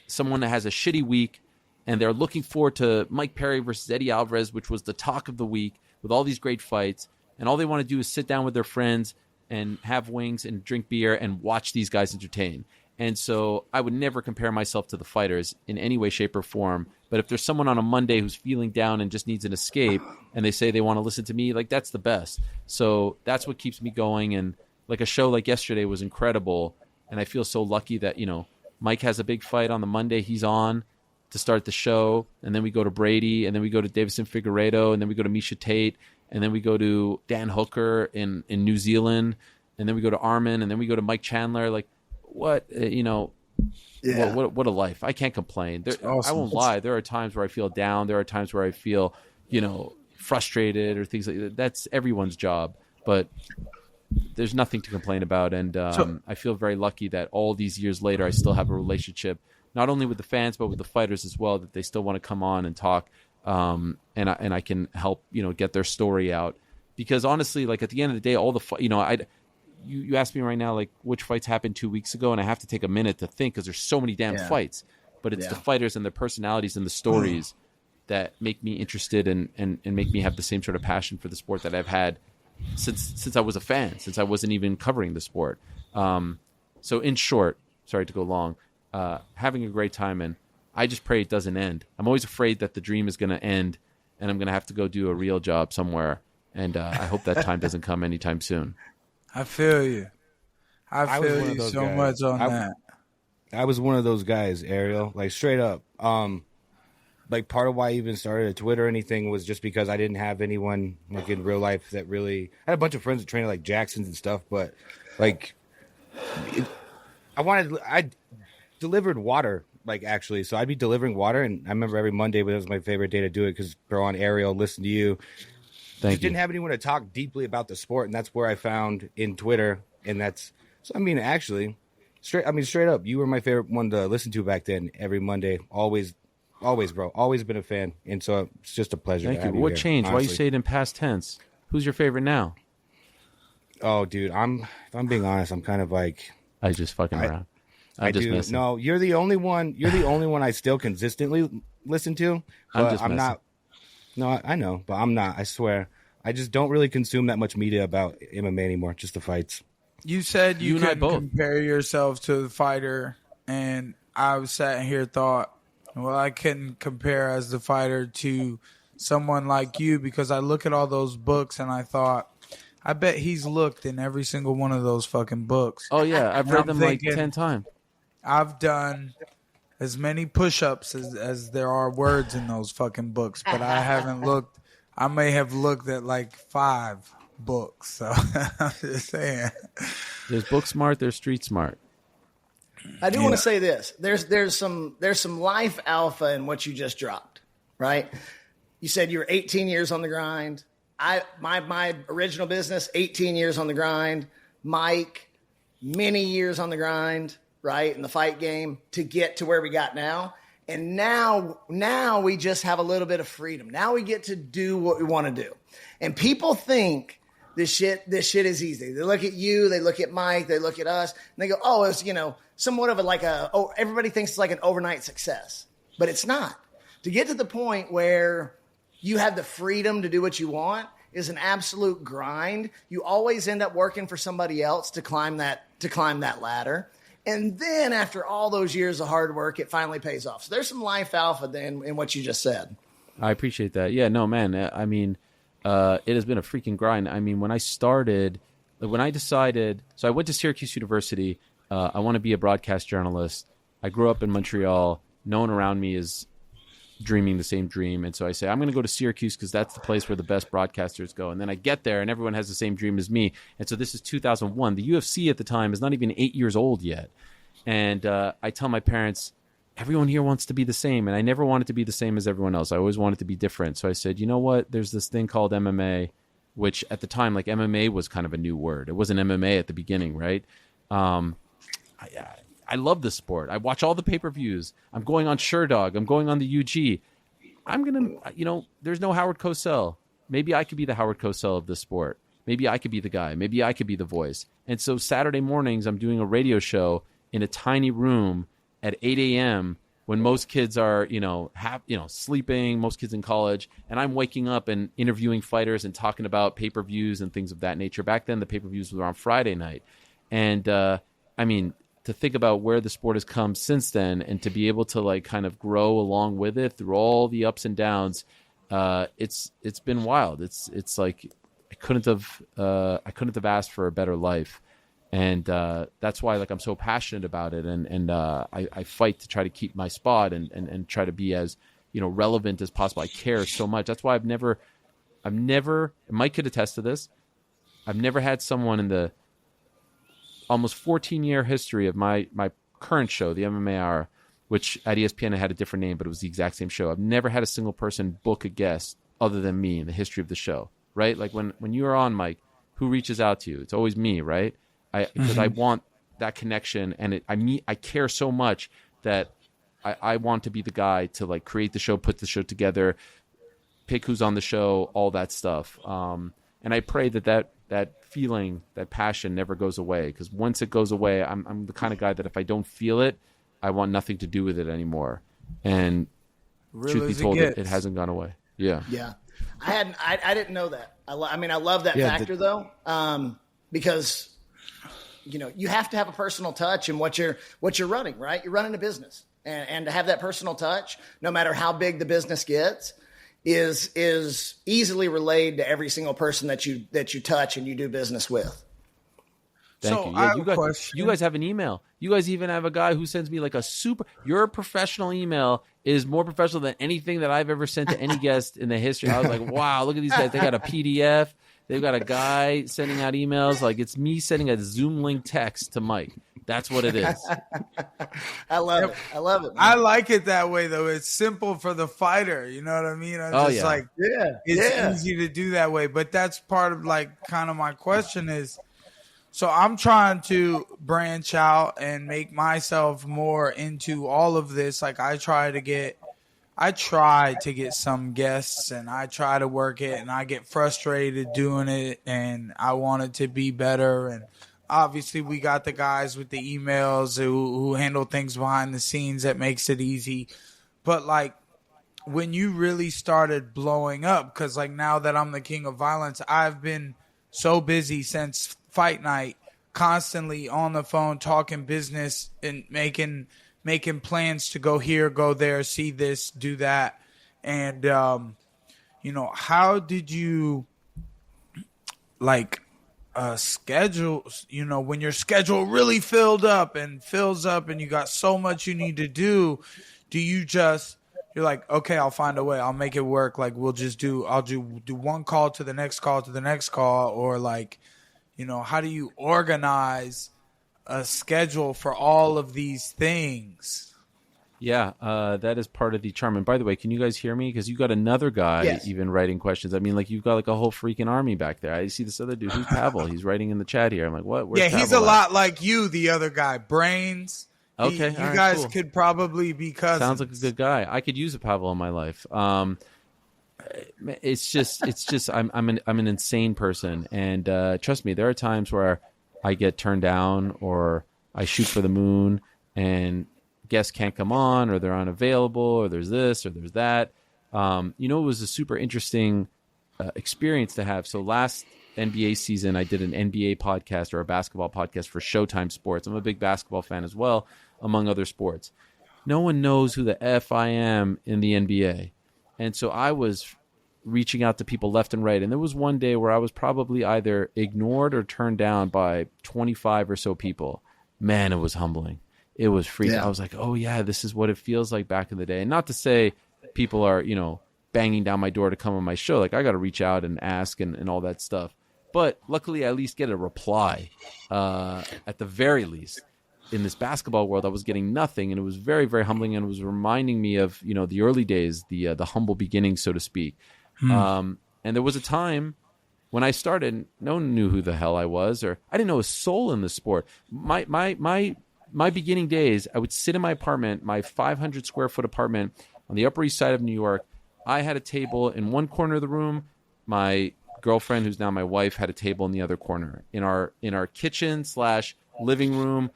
someone that has a shitty week and they're looking forward to Mike Perry versus Eddie Alvarez, which was the talk of the week, with all these great fights, and all they want to do is sit down with their friends and have wings and drink beer and watch these guys entertain. And so I would never compare myself to the fighters in any way, shape, or form. But if there's someone on a Monday who's feeling down and just needs an escape, and they say they want to listen to me, like, that's the best. So that's what keeps me going. And like a show like yesterday was incredible, and I feel so lucky that, you know, Mike has a big fight on the Monday. He's on to start the show, and then we go to Brady, and then we go to Davison Figueiredo, and then we go to Misha Tate, and then we go to Dan Hooker in New Zealand, and then we go to Armin, and then we go to Mike Chandler. Like, what, you know, Yeah. what a life. I can't complain. awesome. I won't lie. There are times where I feel down. There are times where I feel, you know, frustrated or things like that. That's everyone's job, but there's nothing to complain about. And I feel very lucky that all these years later, I still have a relationship, not only with the fans, but with the fighters as well, that they still want to come on and talk. And I can help, you know, get their story out, because honestly, like, at the end of the day, all the, you know, you asked me right now, like, which fights happened 2 weeks ago, and I have to take a minute to think because there's so many damn fights. But it's the fighters and their personalities and the stories that make me interested and make me have the same sort of passion for the sport that I've had since I was a fan, since I wasn't even covering the sport. So in short, sorry to go long, having a great time, and I just pray it doesn't end. I'm always afraid that the dream is going to end and I'm going to have to go do a real job somewhere. And I hope that time doesn't come anytime soon. I feel you. I feel you so much on that. I was one of those guys, Ariel, like straight up. Like part of why I even started a Twitter or anything was just because I didn't have anyone like in real life that really. I had a bunch of friends that trained like Jackson's and stuff, but like I delivered water, like actually. So I'd be delivering water, and I remember every Monday, but it was my favorite day to do it because bro, on Ariel, listen to you. Thank you. Didn't have anyone to talk deeply about the sport, and that's where I found in Twitter, and that's so. I mean, actually, straight up, you were my favorite one to listen to back then. Every Monday, always, bro, always been a fan, and so it's just a pleasure. Thank to have you. What here, changed? honestly. Why you say it in past tense? Who's your favorite now? Oh, dude, if I'm being honest, I'm kind of like I just fucking around. I just do. messing. No, you're the only one. You're the only one I still consistently listen to. But I'm not. No, I know, but I'm not. I swear. I just don't really consume that much media about MMA anymore. Just the fights. You said you and I couldn't both. compare yourself to the fighter, and I was sat here thought, well, I couldn't compare as the fighter to someone like you because I look at all those books and I thought, I bet he's looked in every single one of those fucking books. Oh yeah, I've And read I'm them thinking, like 10 times. I've done as many push-ups as there are words in those fucking books, but I haven't looked. I may have looked at like 5 books. So I'm just saying. There's book smart. There's street smart. I do want to say this. There's some life alpha in what you just dropped, right? You said you were 18 years on the grind. My original business, 18 years on the grind. Mike, many years on the grind, right, in the fight game to get to where we got now. And now we just have a little bit of freedom. Now we get to do what we want to do. And people think this shit is easy. They look at you, they look at Mike, they look at us, and they go, oh, it's, somewhat of everybody thinks it's like an overnight success. But it's not. To get to the point where you have the freedom to do what you want is an absolute grind. You always end up working for somebody else to climb that ladder. And then after all those years of hard work, it finally pays off. So there's some life alpha then in what you just said. I appreciate that. Yeah, no, man. I mean, it has been a freaking grind. I mean, when I decided, so I went to Syracuse University. I want to be a broadcast journalist. I grew up in Montreal. No one around me is dreaming the same dream. And so I say, I'm going to go to Syracuse because that's the place where the best broadcasters go. And then I get there and everyone has the same dream as me. And so this is 2001. The UFC at the time is not even 8 years old yet. And I tell my parents, everyone here wants to be the same. And I never wanted to be the same as everyone else. I always wanted to be different. So I said, you know what? There's this thing called MMA, which at the time, like MMA was kind of a new word. It wasn't MMA at the beginning, right? I love this sport. I watch all the pay-per-views. I'm going on Sherdog. I'm going on the UG. I'm going to, there's no Howard Cosell. Maybe I could be the Howard Cosell of this sport. Maybe I could be the guy. Maybe I could be the voice. And so Saturday mornings, I'm doing a radio show in a tiny room at 8 a.m. when most kids are, sleeping, most kids in college. And I'm waking up and interviewing fighters and talking about pay-per-views and things of that nature. Back then, the pay-per-views were on Friday night. And, to think about where the sport has come since then and to be able to like kind of grow along with it through all the ups and downs, it's been wild. It's like I couldn't have asked for a better life. And that's why like I'm so passionate about it and I fight to try to keep my spot and try to be as relevant as possible. I care so much. That's why I've never Mike could attest to this. I've never had someone in the almost 14-year history of my current show, the MMA Hour, which at ESPN I had a different name, but it was the exact same show. I've never had a single person book a guest other than me in the history of the show, right? Like when you are on, Mike, who reaches out to you? It's always me, right? Because I want that connection, and I care so much that I want to be the guy to like create the show, put the show together, pick who's on the show, all that stuff. And I pray that that feeling, that passion never goes away. Because once it goes away, I'm the kind of guy that if I don't feel it, I want nothing to do with it anymore. And truth be told, it hasn't gone away. Yeah. Yeah. I didn't know that. I mean, I love that factor though. Because you have to have a personal touch in what you're running, right? You're running a business, and to have that personal touch, no matter how big the business gets, is easily relayed to every single person that you touch and you do business with. Thank you. Yeah, you guys have an email. You guys even have a guy who sends me like your professional email is more professional than anything that I've ever sent to any guest in the history. I was like, wow, look at these guys. They got a PDF. They've got a guy sending out emails. Like it's me sending a Zoom link text to Mike. That's what it is. I love it. I love it, man. I like it that way, though. It's simple for the fighter. You know what I mean? It's easy to do that way. But that's part of like kind of my question is, so I'm trying to branch out and make myself more into all of this. Like I try to get some guests and I try to work it and I get frustrated doing it and I want it to be better. And obviously we got the guys with the emails who handle things behind the scenes that makes it easy. But like when you really started blowing up, because like now that I'm the king of violence, I've been so busy since fight night, constantly on the phone talking business and making plans to go here, go there, see this, do that. And, how did you schedule, when your schedule really fills up and you got so much you need to do you're like, okay, I'll find a way. I'll make it work. Like I'll do one call to the next call to the next call, or like, how do you organize a schedule for all of these things? Yeah, that is part of the charm. And by the way, can you guys hear me? Because you got another guy even writing questions. I mean, like you've got like a whole freaking army back there. I see this other dude. Who's Pavel? He's writing in the chat here. I'm like, what? Where's he's Pavel a lot like you, the other guy. Brains. Okay, you guys could probably be cousins. Sounds like a good guy. I could use a Pavel in my life. It's just I'm an insane person, and trust me, there are times where I get turned down or I shoot for the moon and guests can't come on, or they're unavailable, or there's this or there's that. It was a super interesting experience to have. So last NBA season, I did an NBA podcast or a basketball podcast for Showtime Sports. I'm a big basketball fan as well, among other sports. No one knows who the F I am in the NBA. And so I was reaching out to people left and right. And there was one day where I was probably either ignored or turned down by 25 or so people. Man, it was humbling. It was freaking. Yeah. I was like, oh, yeah, this is what it feels like back in the day. And not to say people are, banging down my door to come on my show. Like, I got to reach out and ask and all that stuff. But luckily, I at least get a reply at the very least. In this basketball world, I was getting nothing. And it was very, very humbling. And it was reminding me of, the early days, the humble beginnings, so to speak. And there was a time when I started, no one knew who the hell I was, or I didn't know a soul in the sport. My beginning days, I would sit in my apartment, my 500 square foot apartment on the Upper East Side of New York. I had a table in one corner of the room. My girlfriend, who's now my wife, had a table in the other corner. In our kitchen / living room,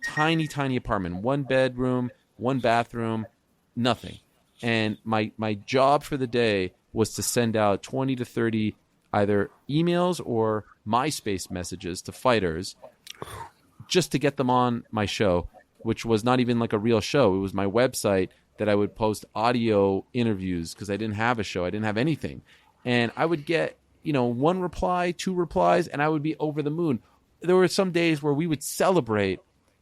tiny apartment, one bedroom, one bathroom, nothing. And my job for the day was to send out 20 to 30 either emails or MySpace messages to fighters just to get them on my show, which was not even like a real show. It was my website that I would post audio interviews because I didn't have a show. I didn't have anything. And I would get, one reply, 2 replies, and I would be over the moon. There were some days where we would celebrate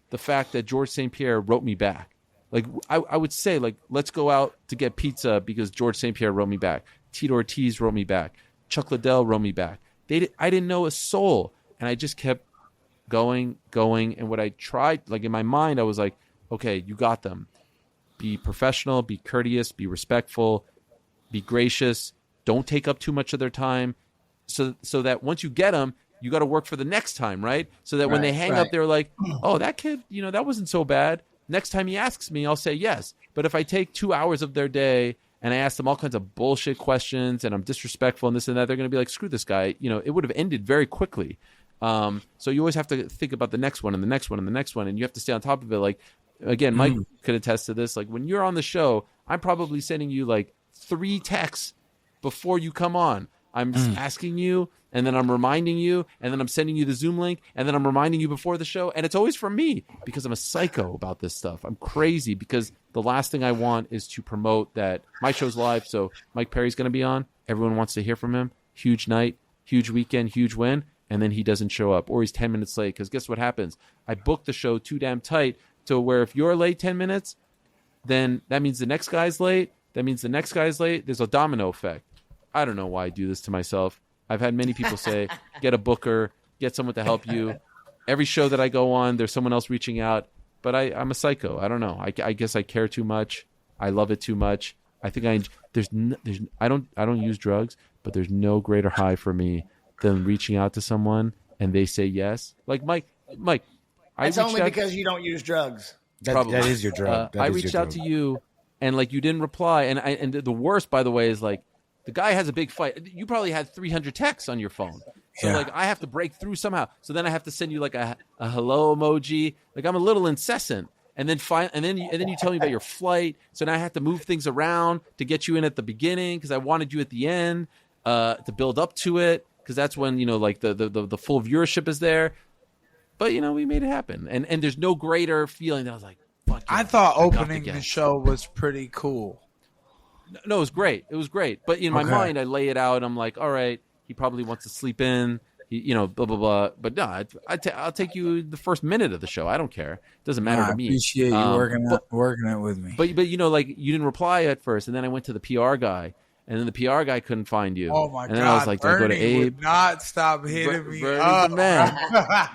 the fact that George St. Pierre wrote me back. Like, I would say, like, let's go out to get pizza because George St. Pierre wrote me back. Tito Ortiz wrote me back. Chuck Liddell wrote me back. I didn't know a soul. And I just kept going. And what I tried, like in my mind, I was like, okay, you got them. Be professional, be courteous, be respectful, be gracious. Don't take up too much of their time. So that once you get them, you got to work for the next time, right? So that when they hang up, they're like, oh, that kid, that wasn't so bad. Next time he asks me, I'll say yes. But if I take 2 hours of their day and I ask them all kinds of bullshit questions and I'm disrespectful and this and that, they're going to be like, screw this guy. It would have ended very quickly. So you always have to think about the next one and the next one and the next one, and you have to stay on top of it. Like, again, Mike could attest to this. Like, when you're on the show, I'm probably sending you like 3 texts before you come on. I'm asking you, and then I'm reminding you, and then I'm sending you the Zoom link, and then I'm reminding you before the show. And it's always from me because I'm a psycho about this stuff. I'm crazy because the last thing I want is to promote that my show's live. So Mike Perry's going to be on. Everyone wants to hear from him. Huge night, huge weekend, huge win. And then he doesn't show up, or he's 10 minutes late. Because guess what happens? I booked the show too damn tight to where if you're late 10 minutes, then that means the next guy's late. That means the next guy's late. There's a domino effect. I don't know why I do this to myself. I've had many people say, get a booker, get someone to help you. Every show that I go on, there's someone else reaching out. But I'm a psycho. I don't know. I guess I care too much. I love it too much. I think I don't use drugs, but there's no greater high for me than reaching out to someone and they say yes. Like Mike. It's only because you don't use drugs. That is your drug. I reached out to you, and like you didn't reply. And the worst, by the way, is like the guy has a big fight. You probably had 300 texts on your phone, so like I have to break through somehow. So then I have to send you like a hello emoji. Like I'm a little incessant, and then you tell me about your flight. So now I have to move things around to get you in at the beginning because I wanted you at the end to build up to it because that's when like the full viewership is there. But we made it happen, and there's no greater feeling that I was like, fuck yeah, I thought opening the show was pretty cool. No, it was great. It was great. But in my mind, I lay it out. I'm like, all right, he probably wants to sleep in, blah, blah, blah. But no, I'll take you the first minute of the show. I don't care. It doesn't matter to me. I appreciate you working it with me. But like you didn't reply at first, and then I went to the PR guy. And then the PR guy couldn't find you. Oh, my God. And then I was like, do I go to Abe? Would not stop hitting me Bernie's up. the man.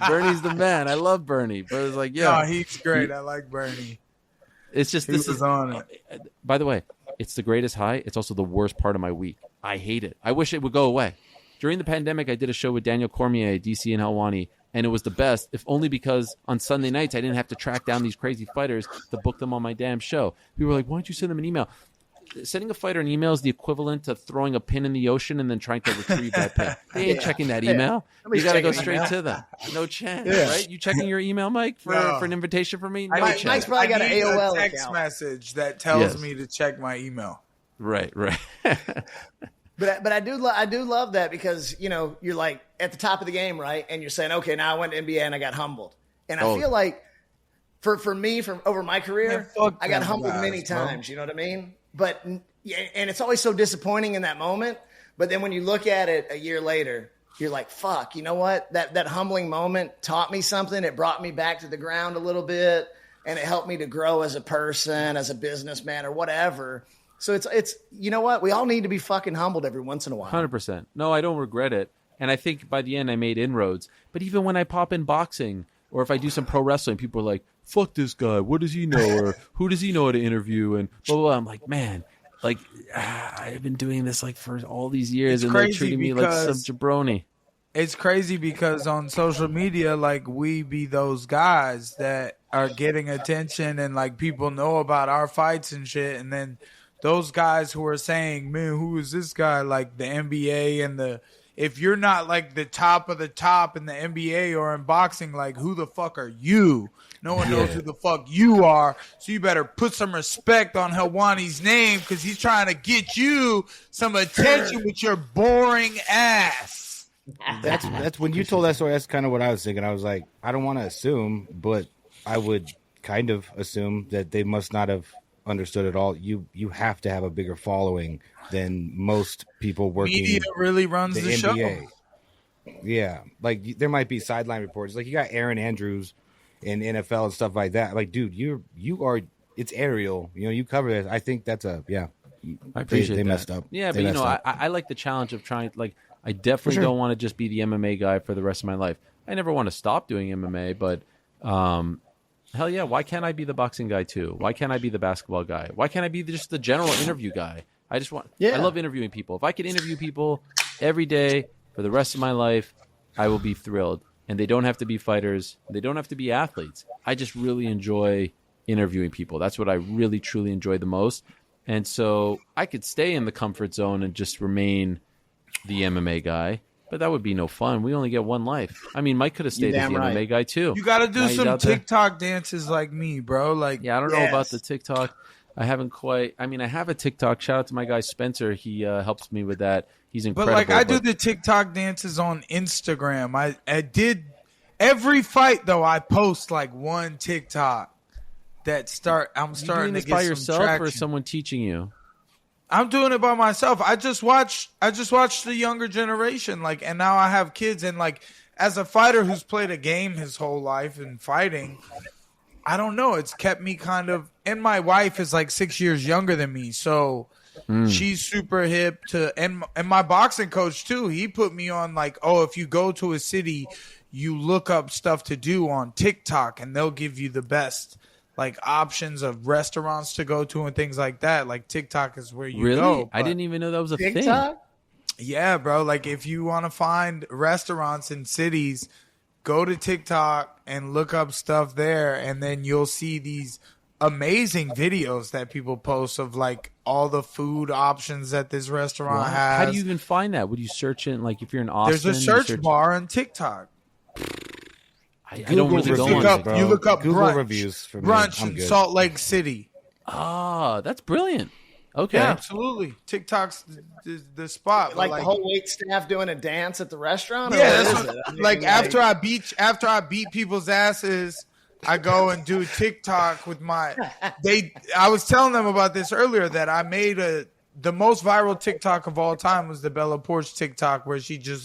Bernie's the man. I love Bernie. But it was like, yeah. No, he's great. I like Bernie. It's just, He was on it. By the way, it's the greatest high. It's also the worst part of my week. I hate it. I wish it would go away. During the pandemic, I did a show with Daniel Cormier, DC and Helwani, and it was the best, if only because on Sunday nights, I didn't have to track down these crazy fighters to book them on my damn show. People were like, why don't you send them an email? Sending a fighter an email is the equivalent to throwing a pin in the ocean and then trying to retrieve that pin. They ain't checking that email. You got to go straight to them. No chance, right? You checking your email, Mike, for an invitation from me? No chance. Mike's probably got an AOL text account. Message that tells me to check my email. Right. But I do love that because you're like at the top of the game, right? And you're saying, okay, now I went to NBA and I got humbled, and I feel like for me, from over my career, I got humbled many times. You know what I mean? But and it's always so disappointing in that moment. But then when you look at it a year later, you're like, fuck, you know what? That humbling moment taught me something. It brought me back to the ground a little bit, and it helped me to grow as a person, as a businessman, or whatever. So it's you know what? We all need to be fucking humbled every once in a while. 100%. No, I don't regret it. And I think by the end I made inroads. But even when I pop in boxing, or if I do some pro wrestling, people are like, fuck this guy. What does he know? Or who does he know how to interview? And blah, blah, blah. I'm like, man, like, I've been doing this like for all these years, and they're treating me like some jabroni. It's crazy because on social media, like, we be those guys that are getting attention and like people know about our fights and shit. And then those guys who are saying, man, who is this guy? Like the NBA and if you're not like the top of the top in the NBA or in boxing, like who the fuck are you? No one knows who the fuck you are. So you better put some respect on Helwani's name because he's trying to get you some attention with your boring ass. That's when you told that story. That's kind of what I was thinking. I was like, I don't want to assume, but I would kind of assume that they must not have understood at all. You have to have a bigger following than most people working. Media really runs the show. Yeah, like there might be sideline reports. Like you got Aaron Andrews in NFL and stuff like that. Like, dude, you are. It's Ariel. You cover this. I think that's I appreciate they messed up. Yeah, but I like the challenge of trying. Like, I definitely don't want to just be the MMA guy for the rest of my life. I never want to stop doing MMA, but hell yeah, why can't I be the boxing guy too? Why can't I be the basketball guy? Why can't I be just the general interview guy? I love interviewing people. If I could interview people every day for the rest of my life, I will be thrilled. And they don't have to be fighters. They don't have to be athletes. I just really enjoy interviewing people. That's what I really, truly enjoy the most. And so I could stay in the comfort zone and just remain the MMA guy, but that would be no fun. We only get one life. I mean, Mike could have stayed as the MMA guy too. You got to do Now he's some out there. TikTok dances like me, bro. Like, Yeah, I don't know about the TikTok. I haven't quite. I mean, I have a TikTok. Shout out to my guy Spencer. He helps me with that. He's But incredible. I do the TikTok dances on Instagram. I did every fight though. I post like one TikTok I'm You starting doing to this get by some yourself traction. or is someone teaching you? I'm doing it by myself. I just watched the younger generation, like, and now I have kids, and like, as a fighter who's played a game his whole life and fighting, I don't know. It's kept me kind of, and my wife is like 6 years younger than me, so she's super hip to, and my boxing coach too. He put me on like, oh, if you go to a city, you look up stuff to do on TikTok, and they'll give you the best like options of restaurants to go to and things like that. Like TikTok is where you Really? go. I but- didn't even know that was a thing. TikTok? Yeah, bro. Like if you want to find restaurants in cities, go to TikTok and look up stuff there, and then you'll see these amazing videos that people post of like all the food options that this restaurant has. How do you even find that? Would you search it? Like if you're in Austin, There's a you search bar on TikTok. I don't really go reviews, on it. bro. You look up Google brunch, reviews for me. brunch I'm in good. Salt Lake City. Ah, that's brilliant. Okay. Yeah, absolutely. TikTok's the spot. but, Like the whole wait staff doing a dance at the restaurant? Or Yeah, what that's is what, it? I mean, like after I beat people's asses, I go and do TikTok with my I was telling them about this earlier that I made the most viral TikTok of all time was the Bella Poarch TikTok where she just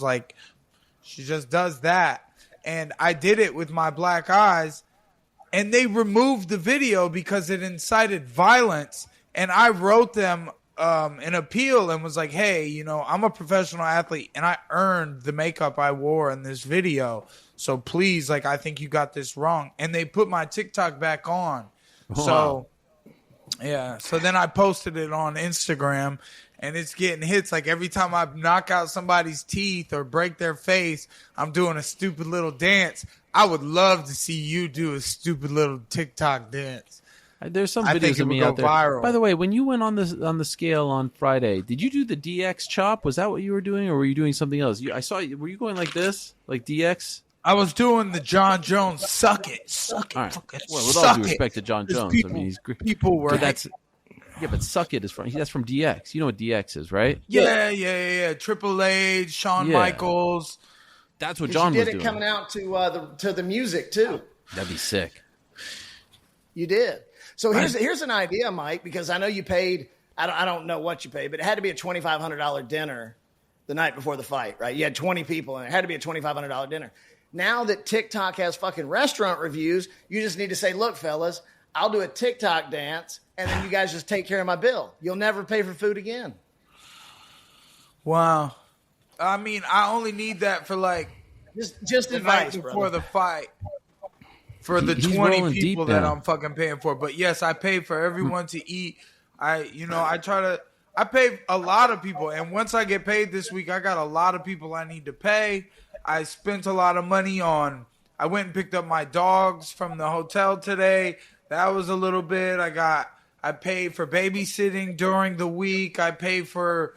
does that. And I did it with my black eyes, and they removed the video because it incited violence. And I wrote them an appeal and was like, hey, I'm a professional athlete and I earned the makeup I wore in this video. So please, like, I think you got this wrong. And they put my TikTok back on. Wow. So, yeah. So then I posted it on Instagram, and it's getting hits. Like every time I knock out somebody's teeth or break their face, I'm doing a stupid little dance. I would love to see you do a stupid little TikTok dance. There's some I think videos it of would me go out there. viral. By the way, when you went on the scale on Friday, did you do the DX chop? Was that what you were doing, or were you doing something else? I saw you. Were you going like this, like DX? I was doing the John Jones suck it, All right. fucking Well, with all suck due it. respect to John There's Jones, people, I mean he's great. people were But but suck it is from DX. You know what DX is, right? yeah. Triple H, Shawn Yeah. Michaels. That's what 'cause John you was did it doing. coming out to the music too. That'd be sick. You did. So here's an idea, Mike, because I know you paid. I don't know what you paid, but it had to be a $2,500 dinner the night before the fight, right? You had 20 people, and it had to be a $2,500 dinner. Now that TikTok has fucking restaurant reviews, you just need to say, "Look, fellas, I'll do a TikTok dance, and then you guys just take care of my bill. You'll never pay for food again." Wow. I mean, I only need that for like Just the night advice, before brother. the fight. For the He's 20 rolling deep people that now. I'm fucking paying for. But yes, I pay for everyone to eat. I pay a lot of people. And once I get paid this week, I got a lot of people I need to pay. I spent a lot of money I went and picked up my dogs from the hotel today. That was a little bit. I paid for babysitting during the week. I pay for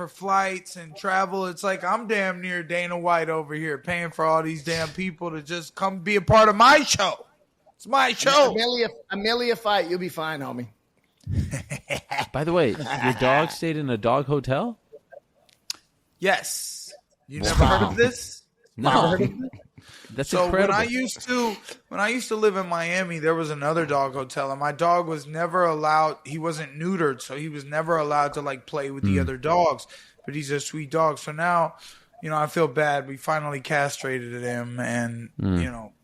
flights and travel. It's like I'm damn near Dana White over here paying for all these damn people to just come be a part of my show. It's my show. Amelia fight, you'll be fine, homie. By the way, your dog stayed in a dog hotel? Yes. You never heard of this? No. That's So incredible. when I used to live in Miami, there was another dog hotel, and my dog was never allowed. He wasn't neutered, so he was never allowed to like play with the other dogs. But he's a sweet dog. So now, I feel bad. We finally castrated him, and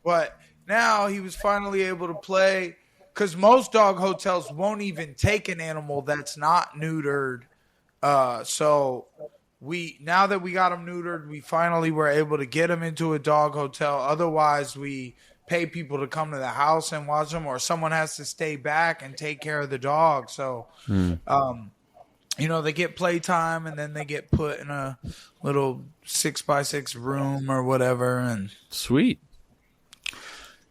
but now he was finally able to play because most dog hotels won't even take an animal that's not neutered. So now that we got him neutered, we finally were able to get him into a dog hotel. Otherwise, we pay people to come to the house and watch them, or someone has to stay back and take care of the dog. So, they get playtime, and then they get put in a little 6x6 room or whatever. And Sweet.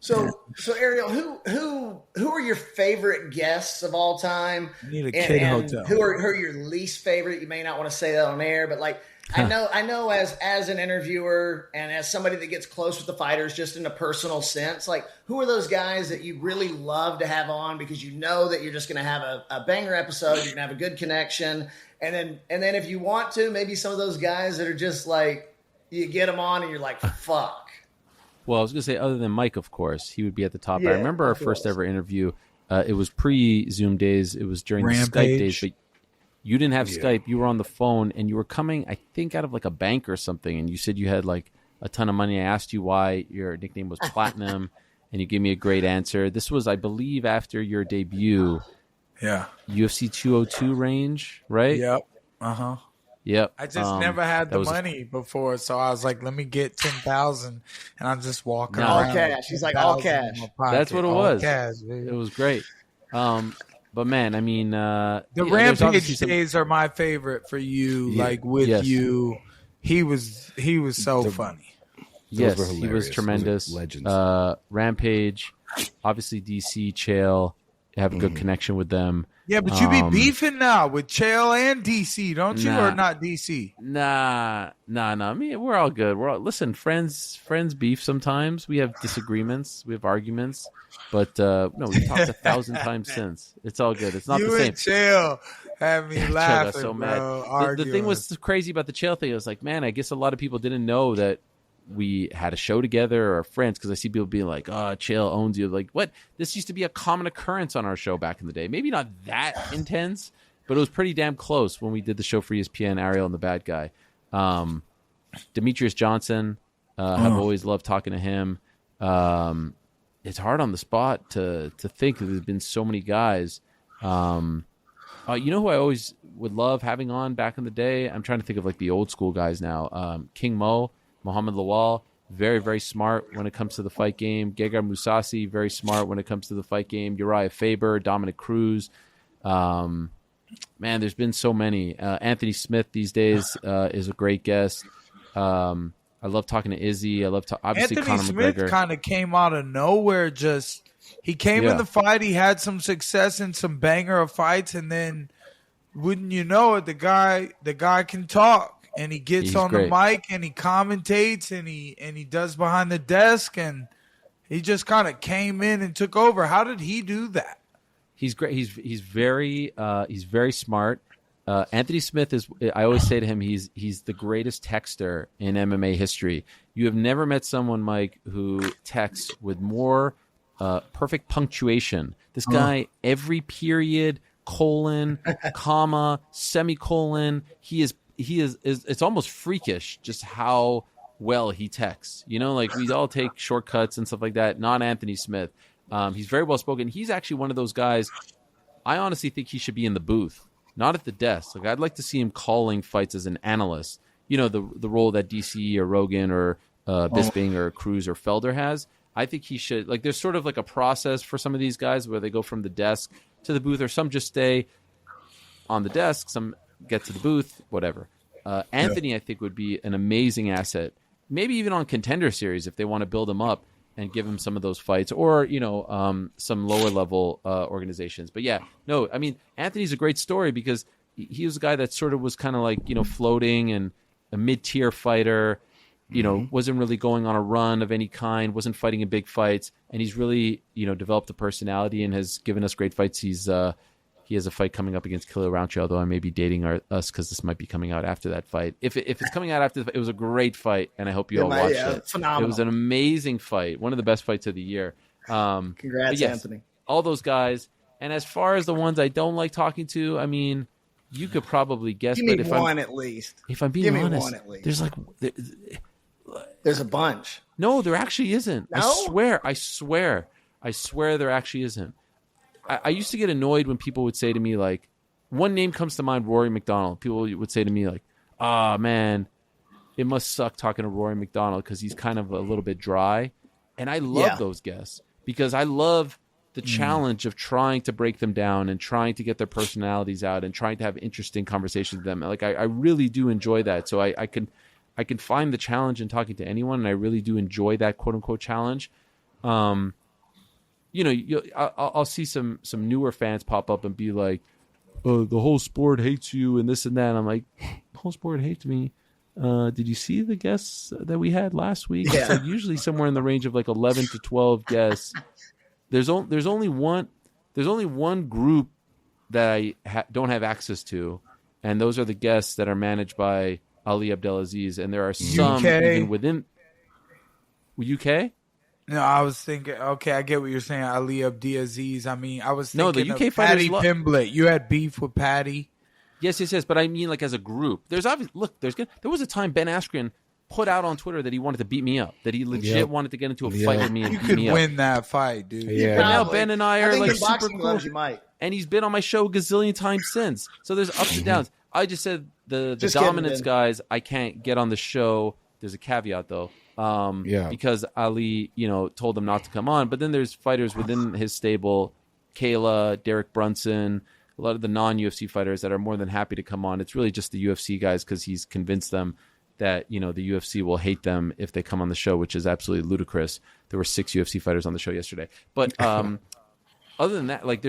So Ariel, who are your favorite guests of all time? I need a kid hotel. Who are your least favorite? You may not want to say that on air, but like I know as an interviewer and as somebody that gets close with the fighters just in a personal sense, like who are those guys that you really love to have on because you know that you're just going to have a banger episode, you're going to have a good connection, and then if you want to, maybe some of those guys that are just like you get them on and you're like, fuck. Well, I was going to say, other than Mike, of course, he would be at the top. Yeah, I remember our first ever interview. It was pre-Zoom days. It was during the Skype days, but you didn't have Skype. You were on the phone, and you were coming, I think, out of like a bank or something, and you said you had like a ton of money. I asked you why your nickname was Platinum, and you gave me a great answer. This was, I believe, after your debut. Yeah. UFC 202 range, right? Yep. Uh-huh. Yep. I just never had the money before, so I was like, let me get 10,000, and I'm just walking around. All cash. He's like, all cash. That's what it was. Cash, baby. It was great. But man, I mean, the Rampage days are my favorite for you. Yeah. Like with you, he was so funny. Yes, he was tremendous. Legends. Rampage, obviously DC, Chael, have a good connection with them. Yeah, but you be beefing now with Chael and DC, don't you? Or not DC? Nah. I mean, we're all good. Listen, friends beef sometimes. We have disagreements. We have arguments. But no, we've talked 1,000 times since. It's all good. It's not the same. You and Chael had me laughing, got so bro. Mad. The thing was crazy about the Chael thing. I was like, man, I guess a lot of people didn't know that we had a show together or friends, because I see people being like, oh, Chael owns you. Like, what? This used to be a common occurrence on our show back in the day. Maybe not that intense, but it was pretty damn close when we did the show for ESPN, Ariel and the Bad Guy. Demetrius Johnson, have always loved talking to him. It's hard on the spot to think that there's been so many guys. You know who I always would love having on back in the day? I'm trying to think of like the old school guys now. King Mo, Muhammad Lawal, very, very smart when it comes to the fight game. Gegard Mousasi, very smart when it comes to the fight game. Uriah Faber, Dominic Cruz. Man, there's been so many. Anthony Smith these days is a great guest. I love talking to Izzy. I love obviously Anthony Conor Smith McGregor. Kind of came out of nowhere. He came in the fight. He had some success in some banger of fights, and then wouldn't you know it, the guy can talk. And he gets on the mic and he commentates and he does behind the desk, and he just kind of came in and took over. How did he do that? He's great. He's very smart. Anthony Smith is. I always say to him, he's the greatest texter in MMA history. You have never met someone, Mike, who texts with more perfect punctuation. This guy, every period, colon, comma, semicolon, he is. It's almost freakish just how well he texts. You know, like we all take shortcuts and stuff like that. Not Anthony Smith. He's very well spoken. He's actually one of those guys. I honestly think he should be in the booth, not at the desk. Like I'd like to see him calling fights as an analyst. You know, the role that DC or Rogan or Bisping or Cruz or Felder has. I think he should. Like there's sort of like a process for some of these guys where they go from the desk to the booth, or some just stay on the desk. Some get to the booth, whatever. Anthony, I think, would be an amazing asset. Maybe even on Contender Series if they want to build him up and give him some of those fights, or some lower level organizations. But yeah, no, I mean Anthony's a great story because he was a guy that sort of was kind of like floating and a mid-tier fighter. Wasn't really going on a run of any kind. Wasn't fighting in big fights, and he's really developed a personality and has given us great fights. He has a fight coming up against Killer Roundtree, although I may be dating us because this might be coming out after that fight. If it's coming out after the fight, it was a great fight, and I hope you all watched it. Phenomenal. It was an amazing fight, one of the best fights of the year. Congrats, yes, Anthony. All those guys. And as far as the ones I don't like talking to, I mean, you could probably guess. Give me one at least. If I'm being honest, one at least. There's a bunch. No, there actually isn't. No? I swear there actually isn't. I used to get annoyed when people would say to me, like, one name comes to mind, Rory McDonald. People would say to me, like, man, it must suck talking to Rory McDonald because he's kind of a little bit dry. And I love those guests because I love the challenge of trying to break them down and trying to get their personalities out and trying to have interesting conversations with them. Like, I really do enjoy that. So I can find the challenge in talking to anyone, and I really do enjoy that quote-unquote challenge. I'll see some newer fans pop up and be like, the whole sport hates you and this and that. And I'm like, the whole sport hates me. Did you see the guests that we had last week? Yeah. It's like usually somewhere in the range of like 11 to 12 guests. There's only one group that I don't have access to, and those are the guests that are managed by Ali Abdelaziz. And there are some even within UK. No, I was thinking. Okay, I get what you're saying, Ali Abdelaziz. I mean, I was thinking the UK of Patty fighters Pimblett. You had beef with Patty. Yes. But I mean, like as a group, there was a time Ben Askren put out on Twitter that he wanted to beat me up, that he legit wanted to get into a fight with me and You beat could me up. win that fight, dude. Yeah. But now Ben and I are think like in super boxing cool. gloves you might. And he's been on my show a gazillion times since. So there's ups and downs. I just said the Just kidding, dominance Ben. guys, I can't get on the show. There's a caveat though. Because Ali, told them not to come on. But then there's fighters within his stable, Kayla, Derek Brunson, a lot of the non-UFC fighters that are more than happy to come on. It's really just the UFC guys because he's convinced them that, the UFC will hate them if they come on the show, which is absolutely ludicrous. There were 6 UFC fighters on the show yesterday. But other than that, like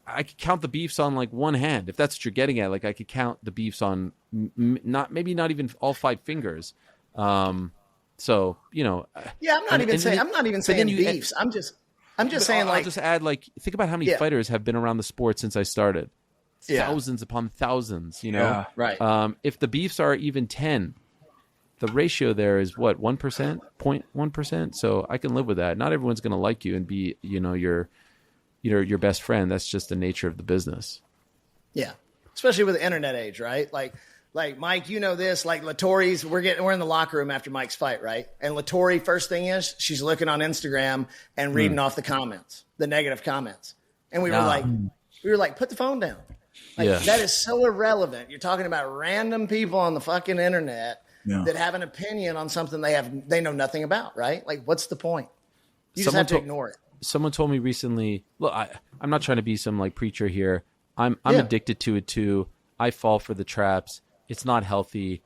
I could count the beefs on like one hand. If that's what you're getting at, like I could count the beefs on not even all 5 fingers. So, Yeah, I'm not even saying beefs. I'm just saying I'll just add think about how many fighters have been around the sport since I started. Thousands upon thousands, Yeah, right. If the beefs are even 10, the ratio there is what, 1%, 0.1%. So I can live with that. Not everyone's going to like you and be, your best friend. That's just the nature of the business. Yeah, especially with the internet age, right? Like Mike, this. Like Latori's, we're in the locker room after Mike's fight, right? And Latori, first thing is she's looking on Instagram and reading off the comments, the negative comments, and we were like, put the phone down. That is so irrelevant. You're talking about random people on the fucking internet that have an opinion on something they know nothing about, right? Like, what's the point? You just have to ignore it. Someone told me recently, look, I'm not trying to be some like preacher here. I'm addicted to it too. I fall for the traps. It's not healthy.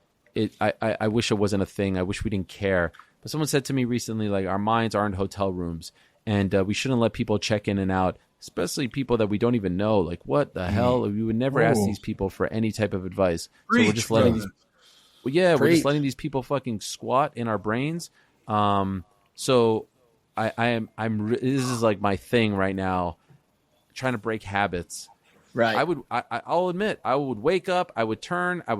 I wish it wasn't a thing. I wish we didn't care. But someone said to me recently, like, our minds aren't hotel rooms, and we shouldn't let people check in and out, especially people that we don't even know. Like, what the hell? We would never ask these people for any type of advice. So we're just letting these. Well, yeah, we're just letting these people fucking squat in our brains. So I'm this is like my thing right now, trying to break habits. Right. I'll admit, I would wake up, I would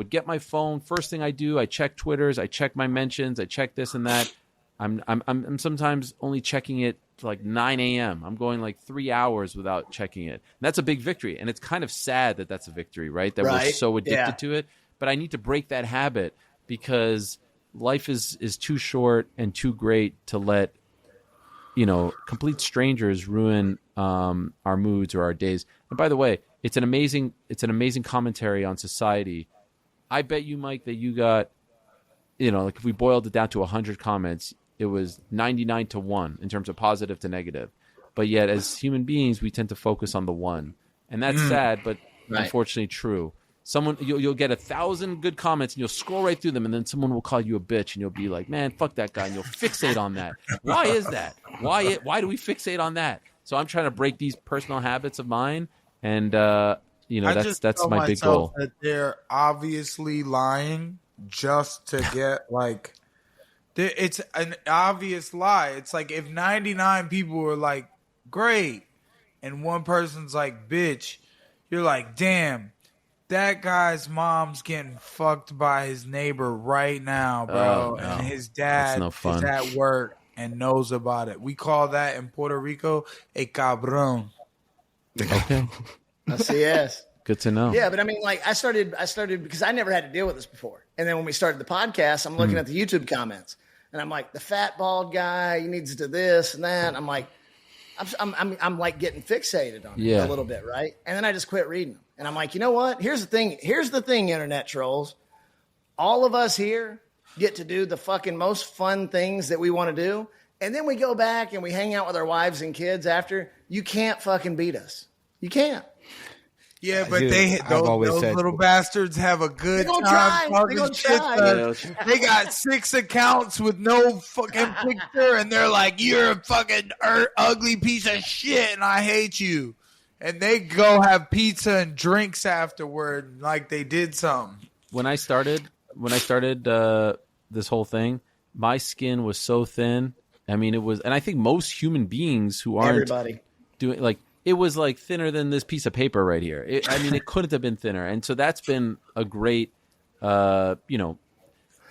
get my phone. First thing I do, I check Twitters, I check my mentions, I check this and that. I'm sometimes only checking it to like 9 a.m. I'm going like 3 hours without checking it. And that's a big victory. And it's kind of sad that that's a victory, right? That we're so addicted to it. But I need to break that habit because life is too short and too great to let, complete strangers ruin our moods or our days. And by the way, it's an amazing commentary on society. I bet you, Mike, that you got, like if we boiled it down to 100 comments, it was 99 to 1 in terms of positive to negative. But yet, as human beings, we tend to focus on the one, and that's sad, but unfortunately true. You'll get 1,000 good comments, and you'll scroll right through them, and then someone will call you a bitch, and you'll be like, "Man, fuck that guy," and you'll fixate on that. Why is that? Why do we fixate on that? So I'm trying to break these personal habits of mine. And that's my big goal. That they're obviously lying just to get it's an obvious lie. It's like if 99 people were like great, and one person's like bitch, you're like, damn, that guy's mom's getting fucked by his neighbor right now, bro, and his dad is at work and knows about it. We call that in Puerto Rico a cabrón. Okay. Yes. Good to know. Yeah, but I mean, like I started because I never had to deal with this before. And then when we started the podcast, I'm looking at the YouTube comments, and I'm like, the fat bald guy, he needs to this and that. I'm like, I'm like getting fixated on it a little bit, right? And then I just quit reading them. And I'm like, you know what? Here's the thing, internet trolls. All of us here get to do the fucking most fun things that we want to do. And then we go back and we hang out with our wives and kids after. You can't fucking beat us. You can't. Yeah, but Dude, those little bastards have a good time talking shit. They got 6 accounts with no fucking picture, and they're like, "You're a fucking ugly piece of shit, and I hate you." And they go have pizza and drinks afterward, like they did something. When I started this whole thing, my skin was so thin. I mean, it was, and I think most human beings who aren't doing like. It was like thinner than this piece of paper right here. It couldn't have been thinner. And so that's been a great,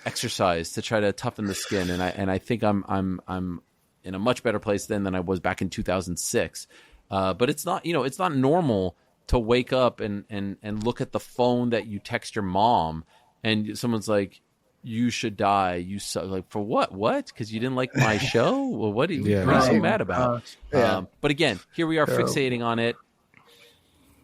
exercise to try to toughen the skin. And I think I'm in a much better place than I was back in 2006. But it's not, it's not normal to wake up and look at the phone that you text your mom and someone's like, "You should die." Like, for what? What? Because you didn't like my show? Well, what are you so mad about? But again, here we are fixating on it.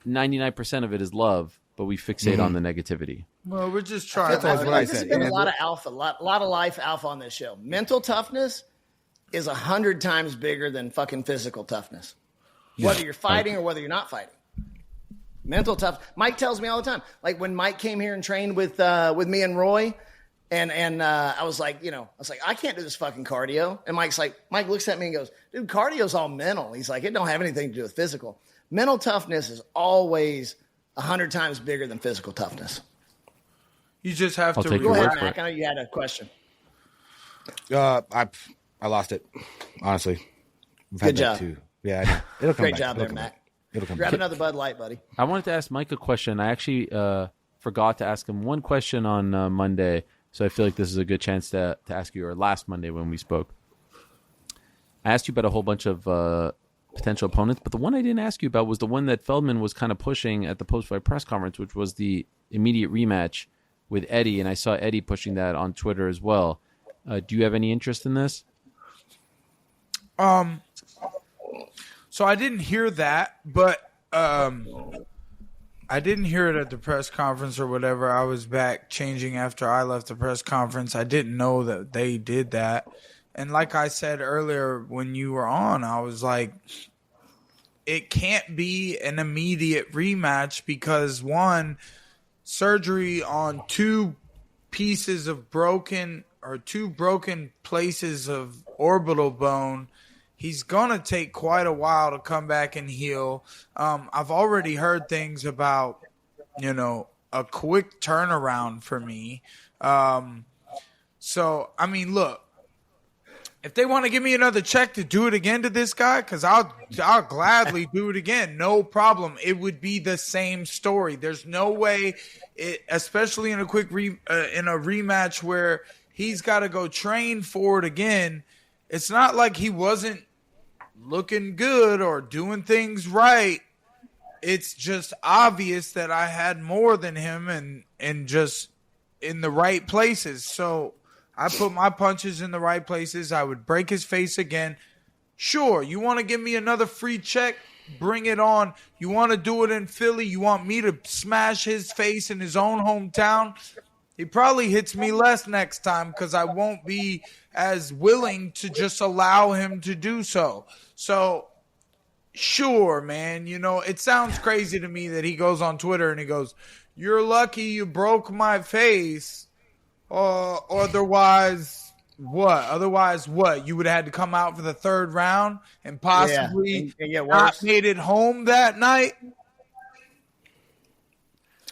99% of it is love, but we fixate on the negativity. Well, we're just trying. That's what I said. There's been a lot of alpha, a lot of life alpha on this show. Mental toughness is 100 times bigger than fucking physical toughness. Whether you're fighting or whether you're not fighting. Mental tough. Mike tells me all the time. Like when Mike came here and trained with me and Roy. And I was like, I can't do this fucking cardio. And Mike looks at me and goes, "Dude, cardio's all mental." He's like, "It don't have anything to do with physical. Mental toughness is always 100 times bigger than physical toughness." You just have to go ahead, Mac. I know you had a question. I lost it, honestly. Good job. Too. Yeah, I know. It'll come Great back. job there, Mac. It'll come Grab back. another Bud Light, buddy. I wanted to ask Mike a question. I actually forgot to ask him one question on Monday. So I feel like this is a good chance to ask you, or last Monday when we spoke. I asked you about a whole bunch of potential opponents, but the one I didn't ask you about was the one that Feldman was kind of pushing at the post-fight press conference, which was the immediate rematch with Eddie, and I saw Eddie pushing that on Twitter as well. Do you have any interest in this? So I didn't hear that, but I didn't hear it at the press conference or whatever. I was back changing after I left the press conference. I didn't know that they did that. And like I said earlier when you were on, I was like, it can't be an immediate rematch because, one, surgery on two broken places of orbital bone, he's going to take quite a while to come back and heal. I've already heard things about, a quick turnaround for me. So, I mean, look, if they want to give me another check to do it again to this guy, because I'll gladly do it again. No problem. It would be the same story. There's no way, especially in a in a rematch where he's got to go train for it again. It's not like he wasn't looking good or doing things right. It's just obvious that I had more than him and just in the right places. So I put my punches in the right places. I would break his face again. Sure, you want to give me another free check? Bring it on. You want to do it in Philly? You want me to smash his face in his own hometown? He probably hits me less next time because I won't be as willing to just allow him to do so. So, sure, man. It sounds crazy to me that he goes on Twitter and he goes, "You're lucky you broke my face. Otherwise, what? Otherwise, what? You would have had to come out for the third round and possibly not made it home that night."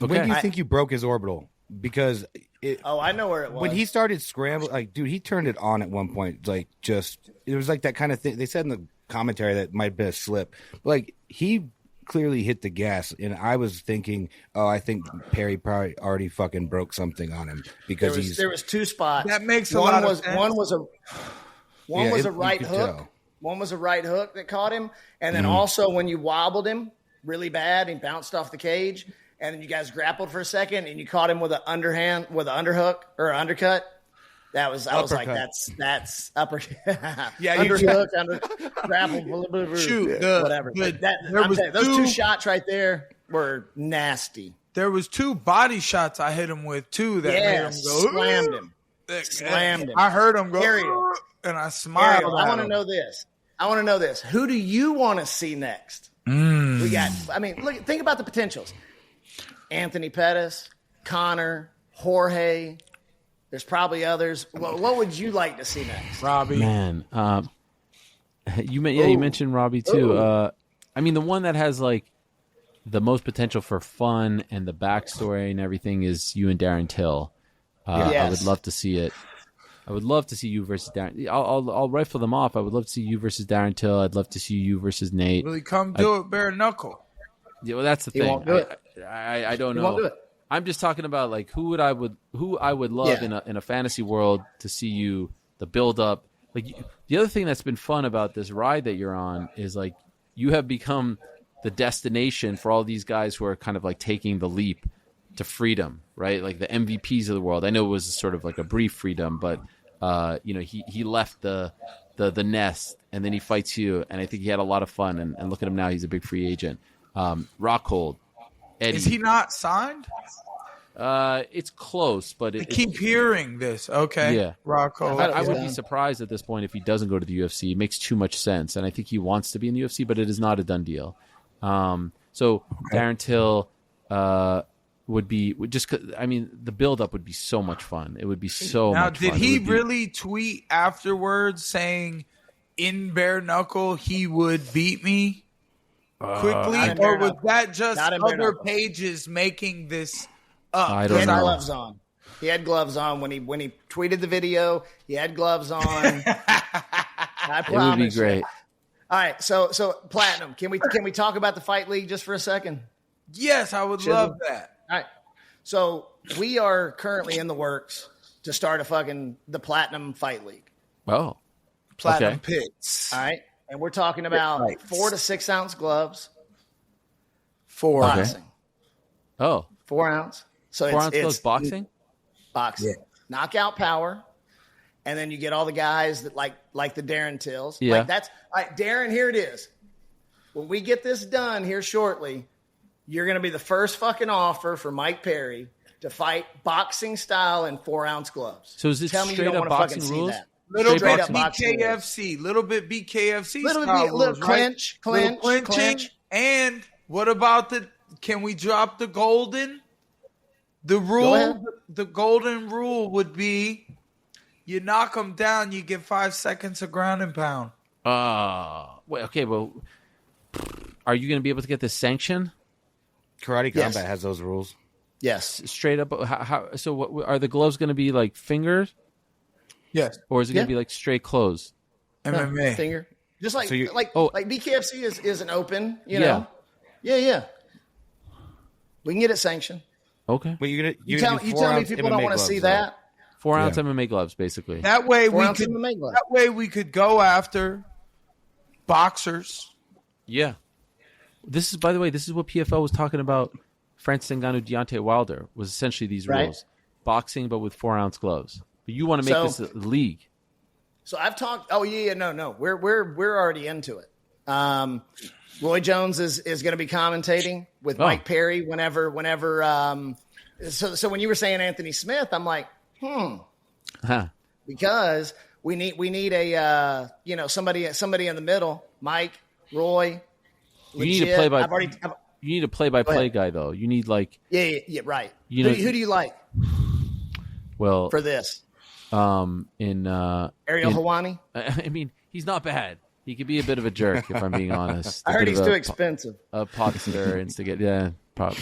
Okay. When do you think you broke his orbital? Because I know where it was. When he started scrambling, dude, he turned it on at one point. It was like that kind of thing. They said in the commentary that might have been a slip. He clearly hit the gas, and I was thinking, I think Perry probably already fucking broke something on him because there was two spots. That makes a lot of sense. One was a right hook. Tell. One was a right hook that caught him, and then also when you wobbled him really bad, he bounced off the cage. And then you guys grappled for a second, and you caught him with an underhook or an undercut. I was like, that's upper. Yeah, underhook, grapple, shoot, whatever. Those two shots right there were nasty. There was two body shots I hit him with too that made him go. Slammed him. I heard him go, and I smiled. I want to know this. Who do you want to see next? We got, look, think about the potentials. Anthony Pettis, Connor, Jorge. There's probably others. What would you like to see next? Robbie. Man, you mentioned Robbie too. The one that has like the most potential for fun and the backstory and everything is you and Darren Till. Yes. I would love to see it. I would love to see you versus Darren. I'll rifle them off. I would love to see you versus Darren Till. I'd love to see you versus Nate. Will he come do it bare knuckle? Yeah, well, that's the He thing. won't do it. I don't He know. won't do it. I'm just talking about like who I would love in a fantasy world to see you, the build up. Like the other thing that's been fun about this ride that you're on is like you have become the destination for all these guys who are kind of like taking the leap to freedom, right? Like the MVPs of the world. I know it was sort of like a brief freedom, but he left the nest and then he fights you, and I think he had a lot of fun. And look at him now; he's a big free agent. Rockhold, Eddie. Is he not signed? It's close, but I keep hearing this. Okay. Yeah. Rockhold. I would be surprised at this point if he doesn't go to the UFC. It makes too much sense, and I think he wants to be in the UFC, but it is not a done deal. Darren Till would be the build up would be so much fun. It would be so much fun. Now, did he really tweet afterwards saying in bare knuckle he would beat me quickly, or was that just other pages making this up? I don't He had know. gloves on. He had gloves on when he tweeted the video. He had gloves on. I promise. It would be great. All right, so Platinum, can we talk about the Fight League just for a second? Yes, I would love that. All right. So we are currently in the works to start the Platinum Fight League. Oh, Platinum okay. pits. All right. And we're talking about 4 to 6 ounce gloves. 4. Boxing. Oh, 4 ounce. So 4 ounce gloves boxing. Boxing. Yeah. Knockout power. And then you get all the guys that like the Darren Tills. Yeah. Like that's all right, Darren, here it is. When we get this done here shortly, you're going to be the first fucking offer for Mike Perry to fight boxing style in 4 ounce gloves. So is this Tell me you straight don't up want to boxing fucking rules? see that. Little Straight bit up boxing BKFC, little bit BKFC, Little rules, right? clinch, Little clinching. And what about can we drop the golden? The golden rule would be you knock them down, you get 5 seconds of ground and pound. Wait, okay, well, are you going to be able to get this sanction? Karate Combat has those rules. Yes. Straight up, so what are the gloves going to be like fingers? Yes. Or is it going to be like straight clothes? MMA. Finger. Just like So like BKFC is an open, you know. Yeah. We can get it sanctioned. Okay. But You tell me people don't want to see that. 4 ounce MMA gloves, basically. That way 4 we ounce could. MMA glove. That way we could go after boxers. Yeah. This is, by the way, this is what PFL was talking about. Francis Ngannou, Deontay Wilder was essentially these rules: boxing, but with 4 ounce gloves. But you want to make this a league. So I've talked. Oh yeah, no. We're already into it. Roy Jones is going to be commentating with Mike Perry whenever. So when you were saying Anthony Smith, I'm like, because we need a somebody in the middle. Mike, Roy. You need a play-by. You need a play-by-play guy, though. You need yeah, right. Who do you like? Well, for this, Ariel Helwani. I mean, he's not bad. He could be a bit of a jerk, if I'm being honest. I heard he's too expensive. A pot stirrer instigate. Yeah, probably.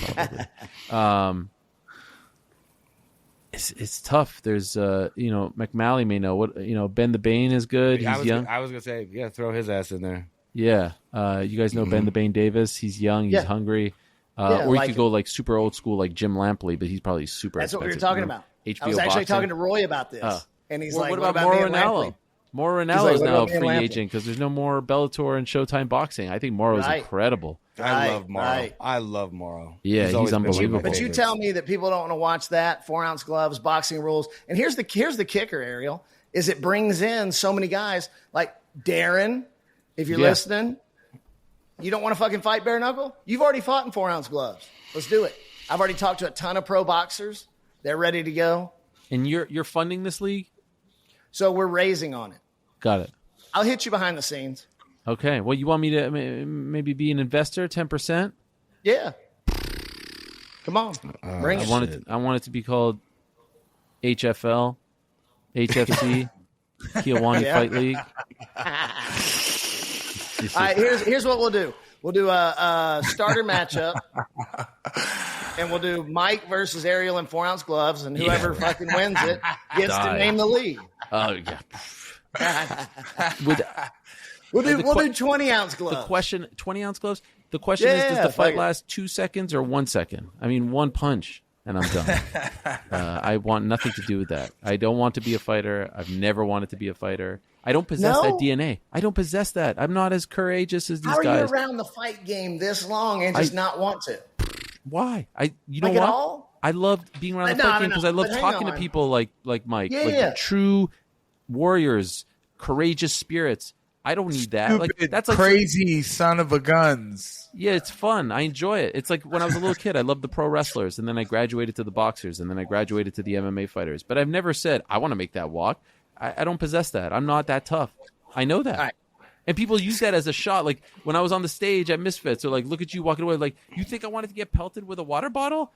It's tough. There's McMalley may know what Ben the Bane is good. He's young. I was gonna say, yeah, throw his ass in there. Yeah, you guys know Ben the Bane Davis. He's young. He's hungry. Or you could go like super old school, like Jim Lampley, but he's probably super. That's expensive. what we were talking about. HBO I was actually boxing. talking to Roy about this, and he's like, "What about Mauro Ranallo? Mauro Ranallo is now a free Lampley? agent because there's no more Bellator and Showtime boxing. I think Mauro's incredible. I love Mauro. I love Mauro. Yeah, he's unbelievable. But you tell me that people don't want to watch that 4 ounce gloves, boxing rules, and here's the kicker, Ariel, is it brings in so many guys like Darren. If you're listening, you don't want to fucking fight bare knuckle? You've already fought in 4 ounce gloves. Let's do it. I've already talked to a ton of pro boxers. They're ready to go. And you're funding this league? So we're raising on it. Got it. I'll hit you behind the scenes. Okay. Well, you want me to maybe be an investor, 10%? Yeah. Come on, bring it. I want it to be called HFL, HFC, Helwani Fight League. All right, here's what we'll do. We'll do a starter matchup, and we'll do Mike versus Ariel in 4-ounce gloves, and whoever fucking wins it gets to name the league. Oh yeah. We'll do 20-ounce gloves. The question, 20-ounce gloves. The question is, does the fight last 2 seconds or 1 second? I mean, one punch and I'm done. I want nothing to do with that. I don't want to be a fighter. I've never wanted to be a fighter. I don't possess that DNA. I don't possess that. I'm not as courageous as these guys. How are you around the fight game this long and just not want to? Why? You know like what? At all? I love being around the fight game because I love talking to people like Mike, like true warriors, courageous spirits. I don't need that. Stupid, that's like crazy son of a guns. Yeah, it's fun. I enjoy it. It's like when I was a little kid, I loved the pro wrestlers, and then I graduated to the boxers, and then I graduated to the MMA fighters. But I've never said, I want to make that walk. I don't possess that. I'm not that tough. I know that. Right. And people use that as a shot. Like when I was on the stage at Misfits, they're like, look at you walking away. Like, you think I wanted to get pelted with a water bottle?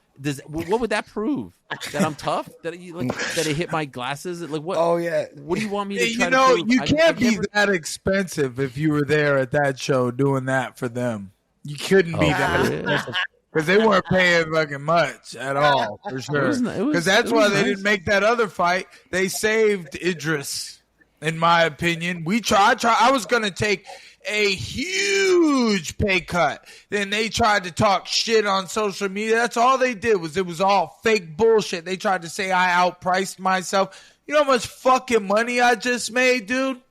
What would that prove? That I'm tough? That I hit my glasses? Like what? Oh, yeah. What do you want me to try You know, to prove? you can't be that expensive if you were there at that show doing that for them. You couldn't be that. Because they weren't paying fucking much at all, for sure. Because that's why they didn't make that other fight. They saved Idris, in my opinion. I was going to take a huge pay cut. Then they tried to talk shit on social media. That's all they did. It was all fake bullshit. They tried to say I outpriced myself. You know how much fucking money I just made, dude?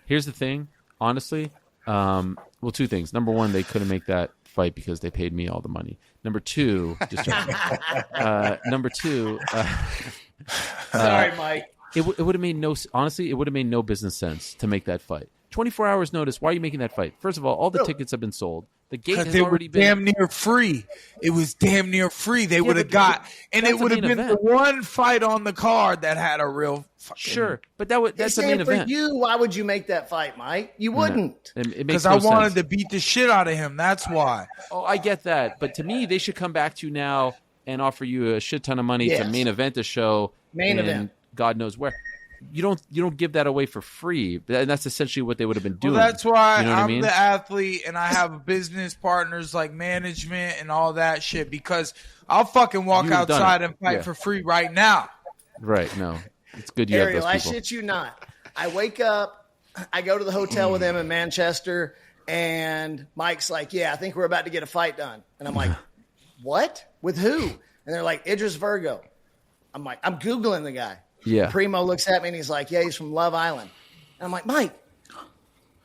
Here's the thing, honestly. Well, two things. Number one, they couldn't make that fight because they paid me all the money. Number two, sorry, Mike. It would have made no business sense to make that fight. 24 hours notice. Why are you making that fight? First of all the tickets have been sold. The gate has already been damn near free. It was damn near free. They would have got, and it would have been the one fight on the card that had a real fucking. But that's the main event. For you, why would you make that fight, Mike? You wouldn't. Because I wanted to beat the shit out of him. That's why. Oh, I get that. But to me, they should come back to you now and offer you a shit ton of money to main event a show. Main event. God knows where. You don't give that away for free. And that's essentially what they would have been doing. Well, that's why I'm the athlete and I have business partners like management and all that shit, because I'll fucking walk outside and fight for free right now. Right. No, it's good you Ariel, have those people. I shit you not. I wake up, I go to the hotel with them in Manchester, and Mike's like, yeah, I think we're about to get a fight done. And I'm like, what? With who? And they're like, Idris Virgo. I'm like, I'm Googling the guy. Yeah. Primo looks at me and he's like, yeah, he's from Love Island. And I'm like, Mike,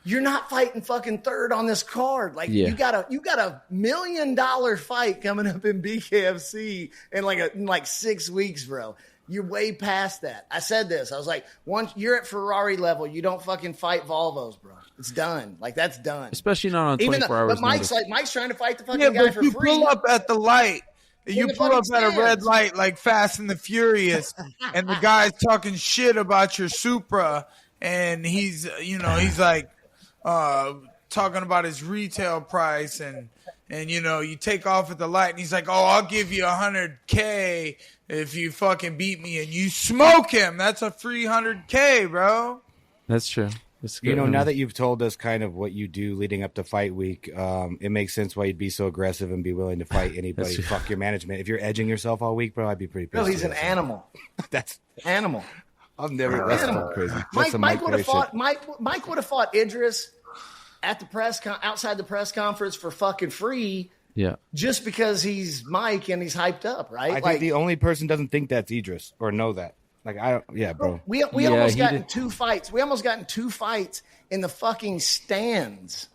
you're not fighting fucking third on this card. Like you got a $1 million fight coming up in BKFC in like 6 weeks, bro. You're way past that. I said this. I was like, once you're at Ferrari level, you don't fucking fight Volvos, bro. It's done. Like that's done. Especially not on 24 hours. But Mike's trying to fight the fucking guy for free. free. Pull up at the light. You pull up at a red light like Fast and the Furious, and the guy's talking shit about your Supra, and he's like talking about his retail price, and you take off at the light, and he's like, oh, I'll give you $100K if you fucking beat me, and you smoke him. That's a free $100K, bro. That's true. Now that you've told us kind of what you do leading up to fight week, it makes sense why you'd be so aggressive and be willing to fight anybody. Fuck your management. If you're edging yourself all week, bro, I'd be pretty pissed. No, he's an animal. That's animal. I'll never. That's crazy. Mike would have fought. Mike would have fought Idris at the outside the press conference for fucking free. Yeah. Just because he's Mike and he's hyped up, right? I think the only person doesn't think that's Idris or know that. Like bro. We almost got in 2 fights. We almost got in 2 fights in the fucking stands.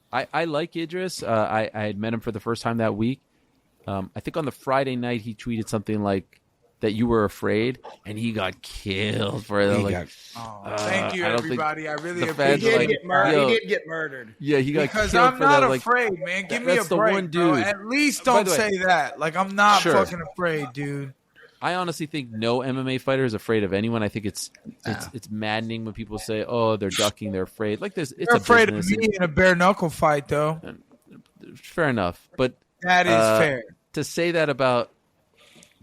I like Idris. I had met him for the first time that week. I think on the Friday night he tweeted something like that you were afraid, and he got killed for it. Thank you, everybody. I really appreciate it. He did get murdered. Yeah, he got because killed I'm for not that. afraid, man. Give me a break, one dude. bro. At least don't say that. Like I'm not fucking afraid, dude. I honestly think no MMA fighter is afraid of anyone. I think it's maddening when people say, "Oh, they're ducking, they're afraid." Like this, it's They're afraid of business. me in a bare knuckle fight, though. Fair enough, but That is fair. to say that about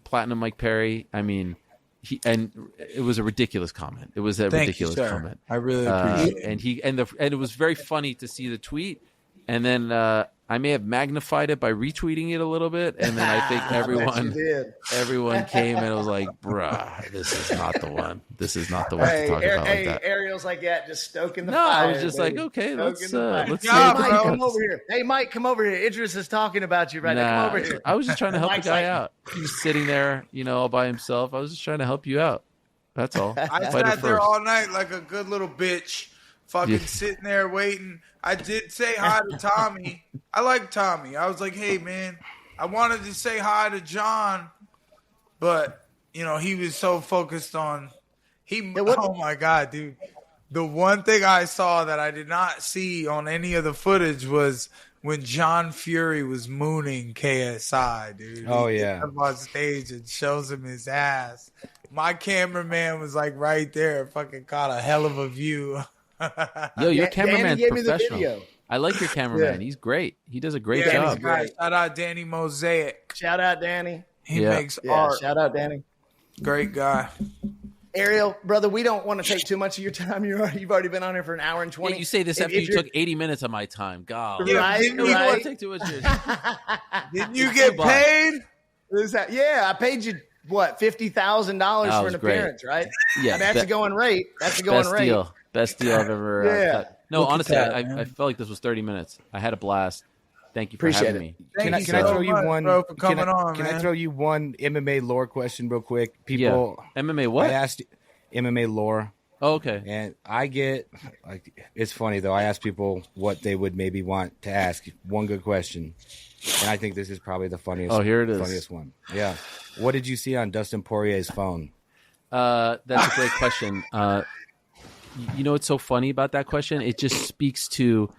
Platinum Mike Perry, I mean, it was a ridiculous comment. It was a ridiculous comment. I really appreciate it. And it was very funny to see the tweet, and then I may have magnified it by retweeting it a little bit, and then I think everyone came and was like, "Bruh, this is not the one. This is not the one to talk about like that." Ariel's like that, just stoking the No, fire. I was just like, okay, let's see. Mike, come over here. Hey, Mike, come over here. Idris is talking about you right now. Come over here. I was just trying to help the guy out. He was sitting there, all by himself. I was just trying to help you out. That's all. I sat there all night like a good little bitch, fucking sitting there waiting. I did say hi to Tommy. I like Tommy. I was like, hey, man, I wanted to say hi to John, but, he was so focused on oh, my God, dude. The one thing I saw that I did not see on any of the footage was when John Fury was mooning KSI, dude. Oh, He yeah. gets up on stage and shows him his ass. My cameraman was like right there, fucking caught a hell of a view. Yo, your cameraman's gave me the professional. video. I like your cameraman. He's great. He does a great Yeah, job. he's great. Shout out Danny Mosaic. Shout out, Danny. He makes Yeah, art. shout out, Danny. Great guy. Ariel, brother, we don't want to take too much of your time. You've already been on here for an hour and 20. Yeah, you say this after you took 80 minutes of my time. God. Right, You don't right. want to take too much of your Didn't you get paid? Yeah, I paid you, what, $50,000 for was an great. appearance, right? Yeah, That's a going rate. That's a going best rate. deal. Best deal I've ever Yeah. cut. No, Look at honestly, that, I man. felt like this was 30 minutes. I had a blast. Thank you for Appreciate having it. me. Thank you Can I so throw you much, one? bro, for coming on, can man. I throw you one MMA lore question real quick? People, MMA what? I asked MMA lore, Oh, okay. and I get it's funny though. I ask people what they would maybe want to ask. One good question, and I think this is probably the funniest. Oh, here it is. Funniest one. Yeah. What did you see on Dustin Poirier's phone? That's a great question. You know what's so funny about that question? It just speaks to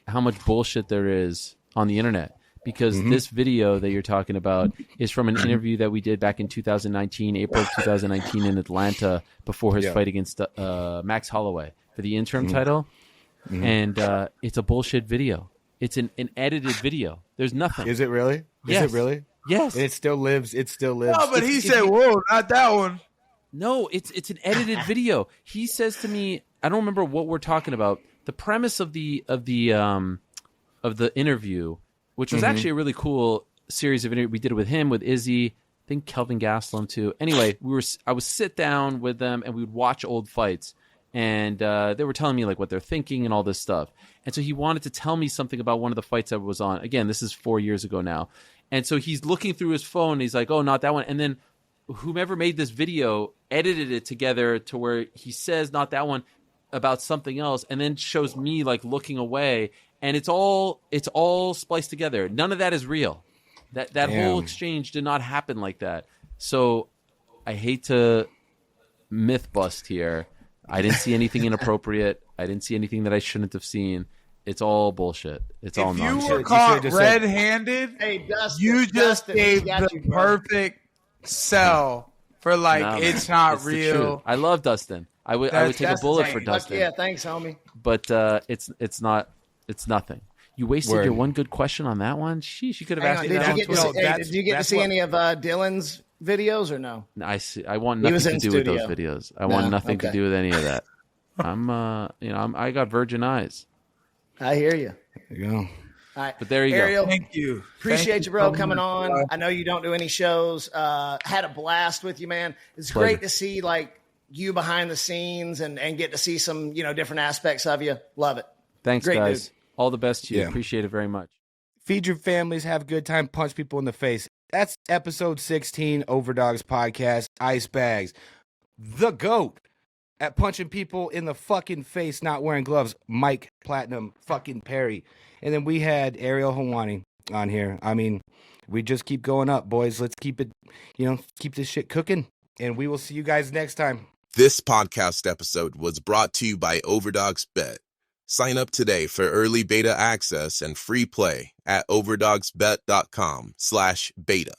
how much bullshit there is on the internet. Because this video that you're talking about is from an interview that we did back in 2019, April of 2019 in Atlanta before his fight against Max Holloway for the interim title. And it's a bullshit video. It's an edited video. There's nothing. Is it really? Yes. Is it really? Yes. And it still lives. It still lives. No, but he said, whoa, not that one. No, it's an edited video. He says to me, I don't remember what we're talking about. The premise of the interview, which was actually a really cool series of interviews we did it with him, with Izzy, I think Kelvin Gastelum too. Anyway, I would sit down with them and we would watch old fights, and they were telling me like what they're thinking and all this stuff. And so he wanted to tell me something about one of the fights that was on. Again, this is 4 years ago now. And so he's looking through his phone. And he's like, "Oh, not that one." And then whomever made this video edited it together to where he says not that one about something else, and then shows me like looking away, and it's all spliced together. None of that is real. That whole exchange did not happen like that. So I hate to myth bust here. I didn't see anything inappropriate. I didn't see anything that I shouldn't have seen. It's all bullshit. It's all If nonsense. you were caught red-handed, Hey, Dustin, you just Dustin, gave we got the you, bro. perfect sell for like Nah, it's man. not It's the real. truth. I love Dustin. I would take a That's bullet the for thing. Fuck Dustin. yeah, thanks, homie. But it's not. It's nothing. You wasted Word. your one good question on that one. Sheesh, you could have Hang asked on, me that. did you get to see any of Dylan's videos or no? I see. I want He was nothing to in do with those studio. videos. I want No? nothing to Okay. do with any of that. I got virgin eyes. I hear you. There you go. All right. But there you Ariel, go. Thank you. appreciate Thank you, bro, so coming much, on. bro. I know you don't do any shows. Had a blast with you, man. It's Pleasure. great to see like you behind the scenes and get to see some different aspects of you. Love it. Thanks, Great, guys. dude. All the best to you. Yeah. Appreciate it very much. Feed your families, have a good time, punch people in the face. That's episode 16, OverDogs Podcast, Ice Bags. The GOAT at punching people in the fucking face, not wearing gloves, Mike Platinum fucking Perry. And then we had Ariel Helwani on here. I mean, we just keep going up, boys. Let's keep it, keep this shit cooking. And we will see you guys next time. This podcast episode was brought to you by OverDogs Bet. Sign up today for early beta access and free play at overdogsbet.com/beta.